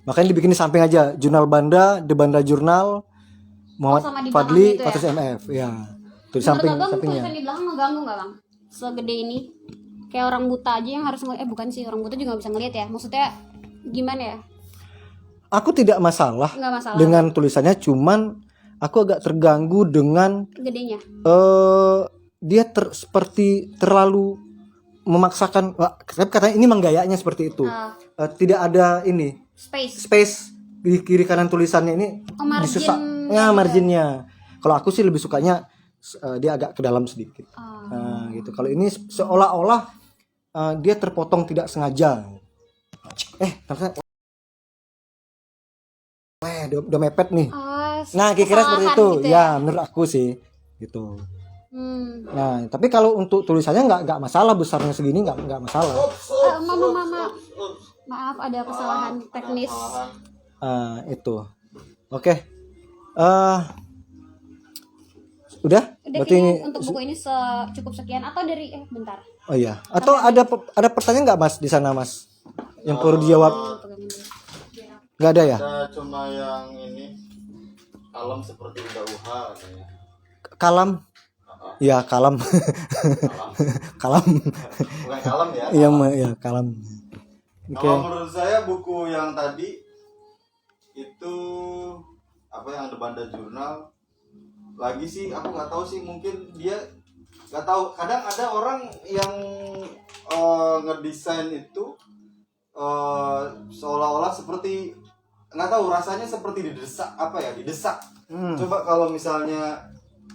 Makanya dibikin di samping aja, Jurnal Banda, The Banda Journal, Muhammad Fadli, itu ya? Fatus MF, ya. Itu di Menurut Abang sampingnya. tulisan di belakang ngeganggu nggak Bang? Segede ini. Kayak orang buta aja yang harus ngeliat. Bukan sih, orang buta juga bisa ngeliat ya. Maksudnya gimana ya? Aku tidak masalah, Nggak masalah. dengan tulisannya, cuman aku agak terganggu dengan Gedenya. dia seperti terlalu memaksakan. Tapi katanya ini menggayanya seperti itu. Tidak ada ini space di kiri kanan tulisannya ini disesak. Marginnya. Kalau aku sih lebih sukanya dia agak ke dalam sedikit. Gitu. Kalau ini seolah-olah dia terpotong tidak sengaja. Udah mepet nih. Nah, kira-kira seperti itu. Gitu ya, menurut aku sih gitu. Nah, tapi kalau untuk tulisannya nggak masalah, besarnya segini nggak masalah. Mama. Maaf, ada kesalahan teknis. Itu. Oke. Udah? Berarti ini untuk buku ini cukup sekian atau dari bentar. Oh iya. Atau ada pertanyaan nggak Mas di sana Mas? Yang perlu dijawab? Nggak ada ya? Ada cuma yang ini kalam seperti dauha katanya. Kalam? Ya kalam. Kalam. Bukan kalam ya? Iya, ya kalam. Oke. Kalau menurut saya buku yang tadi itu apa yang The Banda Jurnal lagi sih aku nggak tahu sih, mungkin dia nggak tahu, kadang ada orang yang ngedesain itu seolah-olah seperti nggak tahu rasanya seperti didesak apa ya didesak. Coba kalau misalnya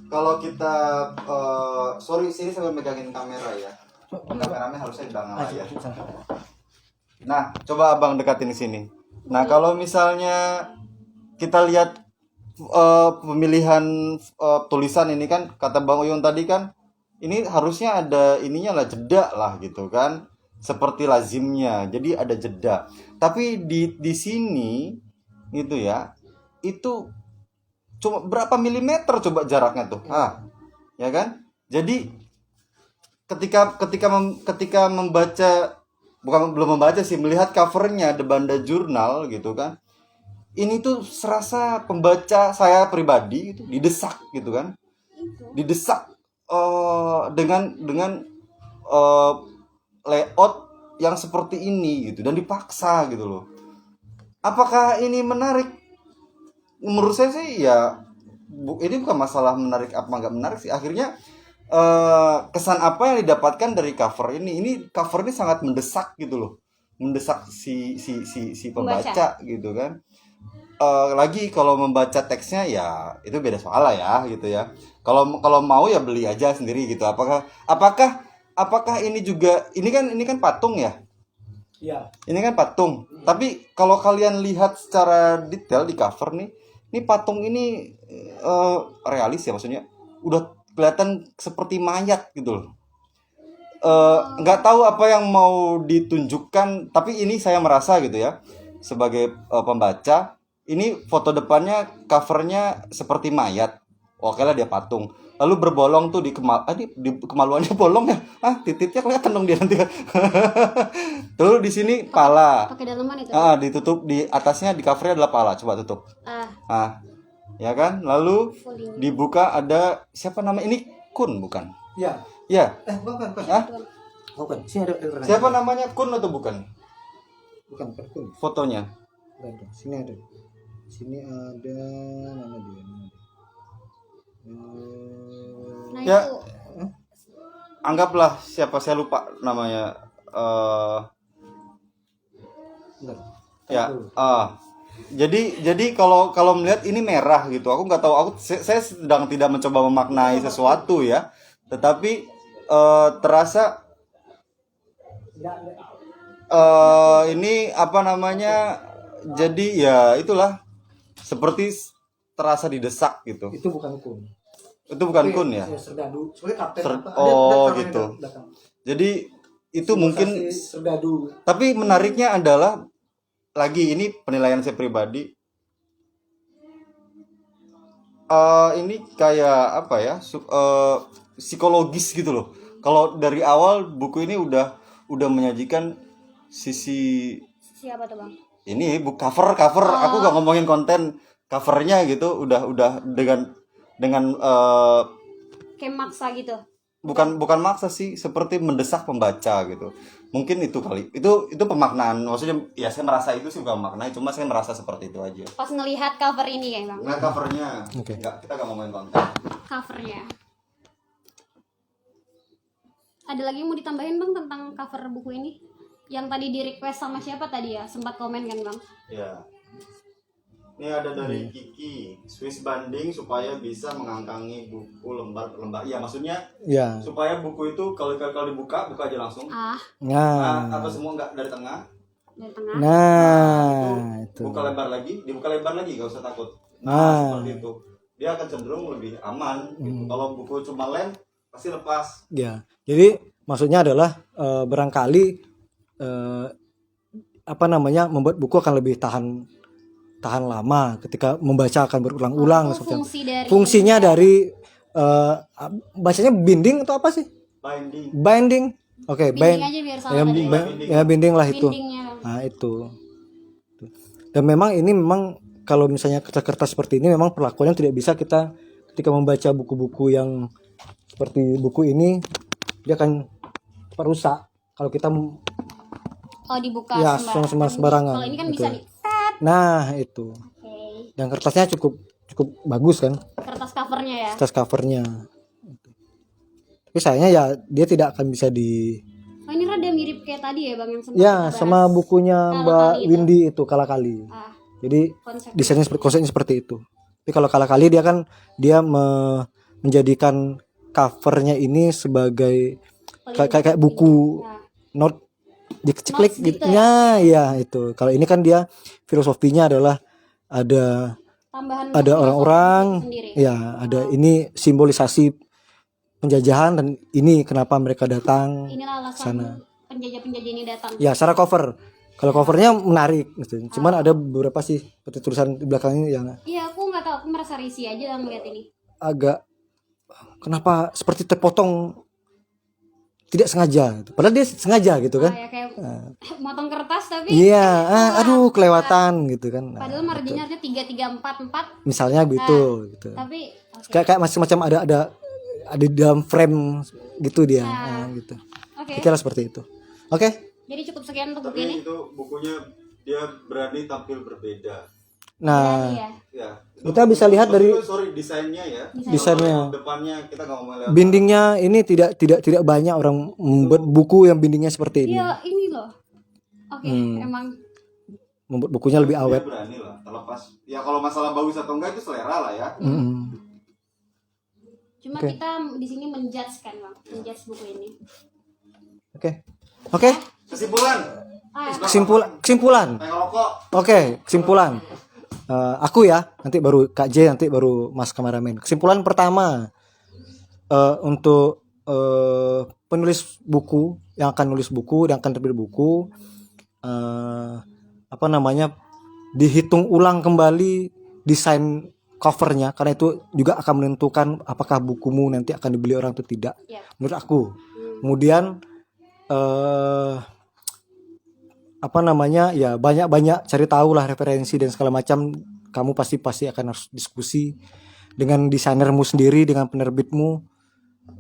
kalau kita sorry sini sambil megangin kamera ya, kameranya harusnya di belakang layar. Nah coba abang dekatin sini. Nah kalau misalnya kita lihat pemilihan tulisan ini kan kata Bang Uyun tadi kan ini harusnya ada ininya lah, jeda lah gitu kan, seperti lazimnya, jadi ada jeda. Tapi di sini gitu ya, itu cuma berapa milimeter coba jaraknya tuh, ya kan? Jadi ketika membaca, bukan belum membaca sih, melihat covernya The Banda Jurnal gitu kan, ini tuh serasa pembaca saya pribadi itu didesak gitu kan, didesak dengan layout yang seperti ini gitu dan dipaksa gitu loh. Apakah ini menarik? Menurut saya sih ya ini bukan masalah menarik apa nggak menarik sih. Akhirnya kesan apa yang didapatkan dari cover ini? Ini cover ini sangat mendesak gitu loh, mendesak si pembaca gitu kan. Lagi kalau membaca teksnya ya itu beda soal lah ya gitu ya. Kalau mau ya beli aja sendiri gitu. Apakah ini juga ini kan patung ya? Iya. Ini kan patung. Tapi kalau kalian lihat secara detail di cover nih, ini patung ini realis ya, maksudnya udah kelihatan seperti mayat gitu loh. Nggak tahu apa yang mau ditunjukkan, tapi ini saya merasa gitu ya sebagai pembaca, ini foto depannya covernya seperti mayat. Oke lah dia patung. Lalu berbolong tuh di kemaluannya bolong ya. Titiknya kelihatan dong dia nanti. Tuh di sini pala. Pakai daleman itu. Ditutup di atasnya di covernya adalah pala. Coba tutup. Ya kan? Lalu dibuka ada siapa nama ini? Kun bukan? Iya. Ya. Bukan. Bukan. Sini ada. Siapa namanya, Kun atau bukan? Bukan Kun. Fotonya. Ada. Sini ada. Sini ada mana dia? Nah, Ya. itu Anggaplah siapa, saya lupa namanya. Ya. Jadi kalau melihat ini merah gitu, aku nggak tahu. Saya sedang tidak mencoba memaknai sesuatu ya, tetapi terasa ini apa namanya? Jadi ya itulah seperti terasa didesak gitu. Itu bukan Kun. Itu bukan Kun ya? Serdadu. Sebenarnya kapten apa? Oh gitu. Jadi itu mungkin Serdadu. Tapi menariknya adalah lagi ini penilaian saya pribadi. Ini kayak apa ya? Psikologis gitu loh. Kalau dari awal buku ini udah menyajikan sisi siapa tuh Bang? ini cover. Aku gak ngomongin konten, covernya gitu udah dengan Kayak maksa gitu. bukan maksa sih, seperti mendesak pembaca gitu. Mungkin itu kali. Itu pemaknaan. Maksudnya ya saya merasa itu sih bukan maknanya, cuma saya merasa seperti itu aja. Pas ngelihat cover ini ya Bang. Nah, covernya. Oke. Kita gak ngomongin konten. Covernya. Ada lagi yang mau ditambahin Bang tentang cover buku ini? Yang tadi di request sama siapa tadi ya? Sempat komen kan Bang? Ya. Ini ada dari Kiki, Swiss banding supaya bisa mengangkangi buku lembar per lembar. Iya, maksudnya Ya. supaya buku itu kalau buka aja langsung. Nah. Atau semua enggak dari tengah. Dari tengah. Nah, itu. Buka lebar lagi, dibuka lebar lagi, gak usah takut. Seperti itu. Dia akan cenderung lebih aman. Gitu. Kalau buku cuma lem, pasti lepas. Ya. Jadi maksudnya adalah barangkali membuat buku akan lebih tahan lama ketika membaca akan berulang-ulang. Fungsinya dari bacanya binding atau apa sih? Binding. Oke, binding aja biar sama tadi. Binding lah itu. Bindingnya. Nah, itu. Dan memang ini kalau misalnya kertas-kertas seperti ini memang perlakuannya tidak bisa kita ketika membaca buku-buku yang seperti buku ini, dia akan cepat rusak kalau kita Oh, dibuka Ya, sembarangan. sembarangan. Kalau ini kan Betul. bisa nih. Tet. Nah, itu. Oke. Dan kertasnya cukup cukup bagus kan, Kertas covernya ya. kertas covernya. Tapi sayangnya ya dia tidak akan bisa di Oh, ini rada mirip kayak tadi ya Bang yang sempat ya kita sama bahas. bukunya Kala Mbak Kali itu. Windy itu Kala Kali. Ah, Jadi konsep. desainnya konsepnya seperti itu. Tapi kalau Kala Kali dia kan menjadikan covernya ini sebagai kayak buku Ya. note dikeceklik Notes gitu. gitu ya? Ya itu. Kalau ini kan dia filosofinya adalah ada Tambahan ada filosofi orang sendiri. ya ada ini simbolisasi penjajahan dan ini kenapa mereka datang Inilah alasan sana. penjajah-penjajah ini datang. Ya secara cover kalau covernya menarik gitu. Cuman ada beberapa sih seperti tulisan di belakangnya yang Iya, aku nggak tahu, aku merasa risih aja ngeliat ini. agak kenapa seperti terpotong tidak sengaja gitu. Padahal dia sengaja gitu kan. Ya kayak motong kertas tapi Iya, aduh kelewatan gitu kan. Nah, padahal marginnya harusnya 3 3 4 4 misalnya gitu gitu. tapi oke. Kayak macam-macam ada di dalam frame gitu dia. Nah, gitu. Oke. Kira seperti itu. Oke. Jadi cukup sekian untuk buku Tapi ini. itu bukunya dia berani tampil berbeda. Nah, Iya. Ya. kita bisa lihat dari Sorry desainnya ya. desainnya. Depannya kita nggak mau lihat. Bindingnya ini tidak banyak orang membuat buku yang bindingnya seperti ini. Iya, ini loh. Oke, emang Membuat bukunya lebih Dia awet. berani lah. Terlepas. Ya kalau masalah bagus atau enggak itu selera lah ya. cuma kita di sini menjudge kan, Bang. Menjudge buku ini. Oke. Oke. Kesimpulan. Kesimpulan. Tengok rokok. Oke, kesimpulan. Aku ya, nanti baru Kak J, nanti baru Mas kameramen. Kesimpulan pertama untuk penulis buku yang akan nulis buku dan akan terbit buku, dihitung ulang kembali desain covernya karena itu juga akan menentukan apakah bukumu nanti akan dibeli orang atau tidak. Iya. Menurut aku. Kemudian ya banyak cari tahu lah referensi dan segala macam. Kamu pasti akan harus diskusi dengan desainermu sendiri, dengan penerbitmu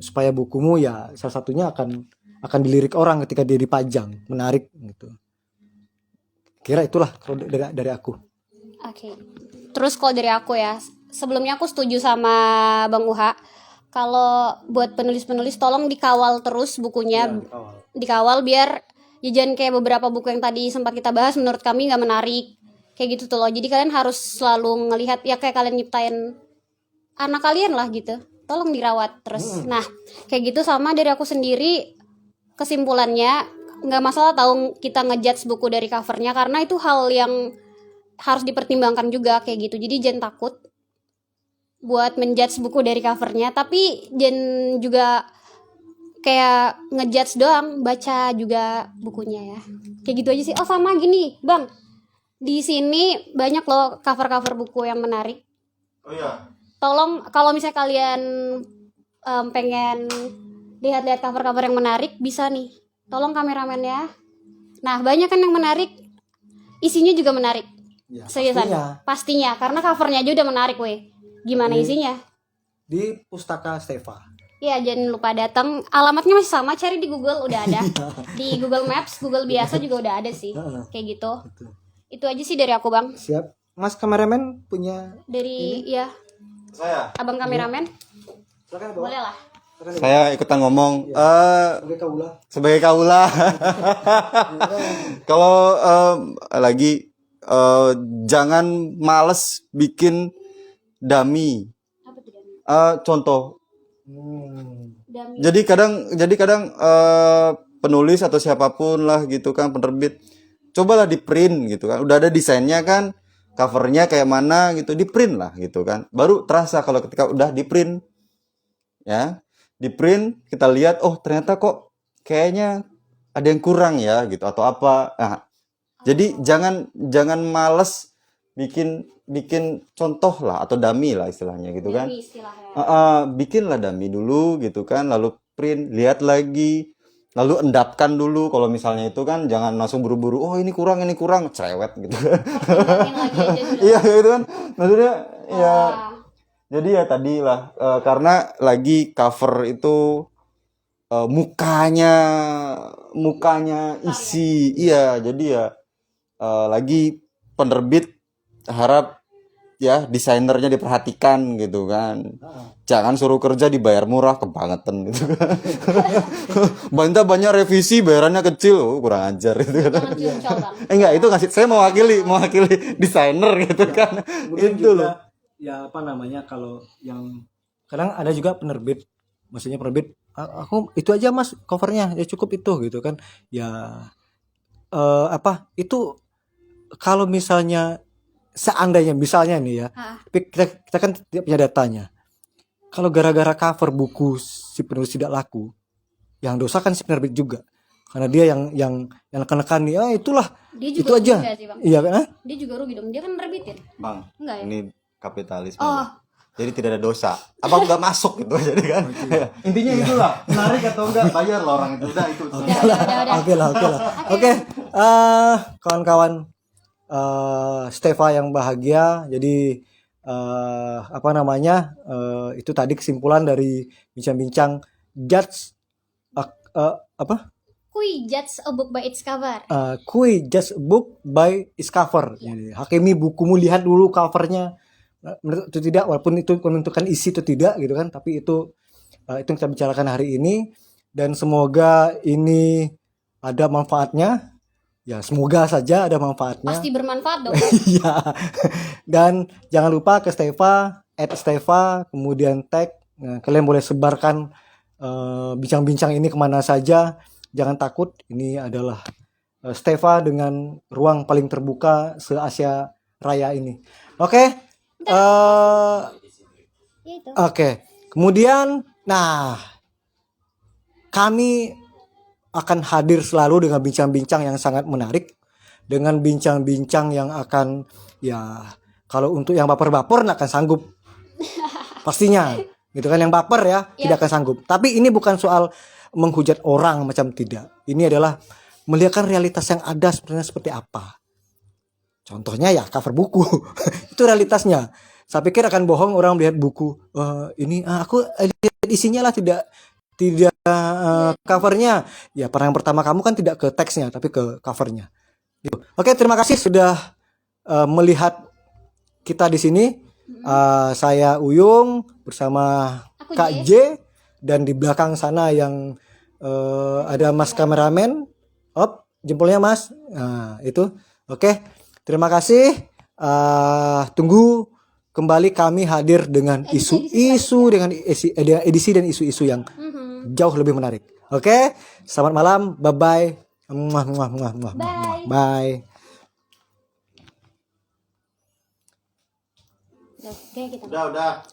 supaya bukumu ya salah satunya akan dilirik orang ketika dia dipajang, menarik gitu. Kira itulah kalau dari aku. Oke. Terus kalau dari aku ya, sebelumnya aku setuju sama Bang Uha. Kalau buat penulis-penulis tolong dikawal terus bukunya. Dikawal biar ya jangan kayak beberapa buku yang tadi sempat kita bahas menurut kami nggak menarik. Kayak gitu tuh loh. Jadi kalian harus selalu ngelihat ya kayak kalian nyiptain anak kalian lah gitu. Tolong dirawat terus. Nah, kayak gitu sama dari aku sendiri kesimpulannya nggak masalah tahu kita ngejudge buku dari covernya karena itu hal yang harus dipertimbangkan juga kayak gitu. Jadi jangan takut buat menjudge buku dari covernya, tapi jangan juga kayak ngejudge doang, baca juga bukunya ya. Kayak gitu aja sih. Oh sama gini, Bang. Di sini banyak loh cover-cover buku yang menarik. Oh iya. Tolong kalau misalnya kalian pengen lihat-lihat cover-cover yang menarik bisa nih. Tolong kameramen ya. Nah, banyak kan yang menarik. Isinya juga menarik. Ya, Seriusan. Pastinya karena covernya aja udah menarik weh. Gimana isinya? Di Pustaka Steva. Ya, jangan lupa datang. Alamatnya masih sama, cari di Google udah ada. Di Google Maps, Google biasa juga udah ada sih. Kayak gitu. Itu aja sih dari aku, Bang. Siap. Mas kameramen punya Dari ya, Saya. Abang kameramen. silakan Boleh lah. Saya ikutan ngomong Kaula. sebagai kaula. Kalau lagi jangan males bikin dummy. Apa tuh Dami? Contoh. Dami. Jadi kadang penulis atau siapapun lah gitu kan penerbit cobalah di print gitu kan. Udah ada desainnya kan, covernya kayak mana gitu, di print lah gitu kan. Baru terasa kalau ketika udah di print. Ya. Di print kita lihat oh ternyata kok kayaknya ada yang kurang ya gitu atau apa. Nah, jadi jangan males bikin contoh lah atau dummy lah istilahnya gitu kan. Dami istilahnya. Bikinlah dummy dulu gitu kan, lalu print, lihat lagi, lalu endapkan dulu kalau misalnya itu kan jangan langsung buru-buru oh ini kurang cerewet gitu. Hilangin lagi aja dulu. Iya gitu kan. Maksudnya ya Wah. jadi ya tadi lah karena lagi cover itu mukanya isi. Iya, jadi ya lagi penerbit harap ya desainernya diperhatikan gitu kan. Jangan suruh kerja dibayar murah, kebangetan gitu kan. Banyak revisi bayarannya kecil, kurang ajar gitu kan. Jangan cium-cium, Bang. Enggak, itu ngasih saya mewakili desainer gitu kan. Kemudian Itu loh. juga ya apa namanya, kalau yang kadang ada juga penerbit, maksudnya penerbit, aku itu aja mas covernya ya cukup itu gitu kan ya, apa itu kalau misalnya seandainya misalnya nih ya, Ah, tapi kita kan tidak punya datanya, kalau gara-gara cover buku si penulis tidak laku, yang dosa kan si penerbit juga, karena dia yang nekan-nekan nih, itulah dia itu juga aja, rugi nggak sih, Bang? iya kan? Dia juga rugi dong. Dia kan nerbitin. Bang, Enggak ya? ini kapitalisme. Oh. Bang. Jadi tidak ada dosa. Abang nggak masuk gitu jadi kan. Intinya itulah, menarik atau enggak bayar lah orang itu. Udah itu. Udah. Oke lah. Oke, kawan-kawan, Stefa yang bahagia. Jadi apa namanya? Itu tadi kesimpulan dari bincang-bincang judge apa? Kui judge a book by its cover. Kui judge a book by its cover. Jadi, hakimi bukumu, lihat dulu covernya. Menurut itu tidak, walaupun itu menentukan isi itu tidak gitu kan, tapi itu yang kita bicarakan hari ini, dan semoga ini ada manfaatnya. Ya, semoga saja ada manfaatnya. Pasti bermanfaat dong. Iya. Dan jangan lupa ke Stefa, @Stefa, kemudian tag. Nah, kalian boleh sebarkan bincang-bincang ini kemana saja. Jangan takut, ini adalah Stefa dengan ruang paling terbuka se-Asia Raya ini. Oke. Ya itu. Oke. Kemudian, nah, kami akan hadir selalu dengan bincang-bincang yang sangat menarik, dengan bincang-bincang yang akan, ya, kalau untuk yang baper-baper nggak akan sanggup, pastinya, gitu kan, yang baper ya tidak akan sanggup. Tapi ini bukan soal menghujat orang macam, tidak. Ini adalah melihatkan realitas yang ada sebenarnya seperti apa. Contohnya ya cover buku. Itu realitasnya. Saya pikir akan bohong orang melihat buku. Ini aku lihat isinya lah, tidak covernya. Ya, yang pertama kamu kan tidak ke teksnya tapi ke covernya. Gitu. Oke, terima kasih sudah melihat kita di sini. Saya Uyung bersama Aku Kak J. J, dan di belakang sana yang ada Mas kameramen. Jempolnya Mas. Nah, itu. Oke. Terima kasih. Tunggu kembali kami hadir dengan isu-isu, dengan edisi dan isu-isu yang jauh lebih menarik. Oke, selamat malam. Bye-bye. Bye. Oke, kita. Udah.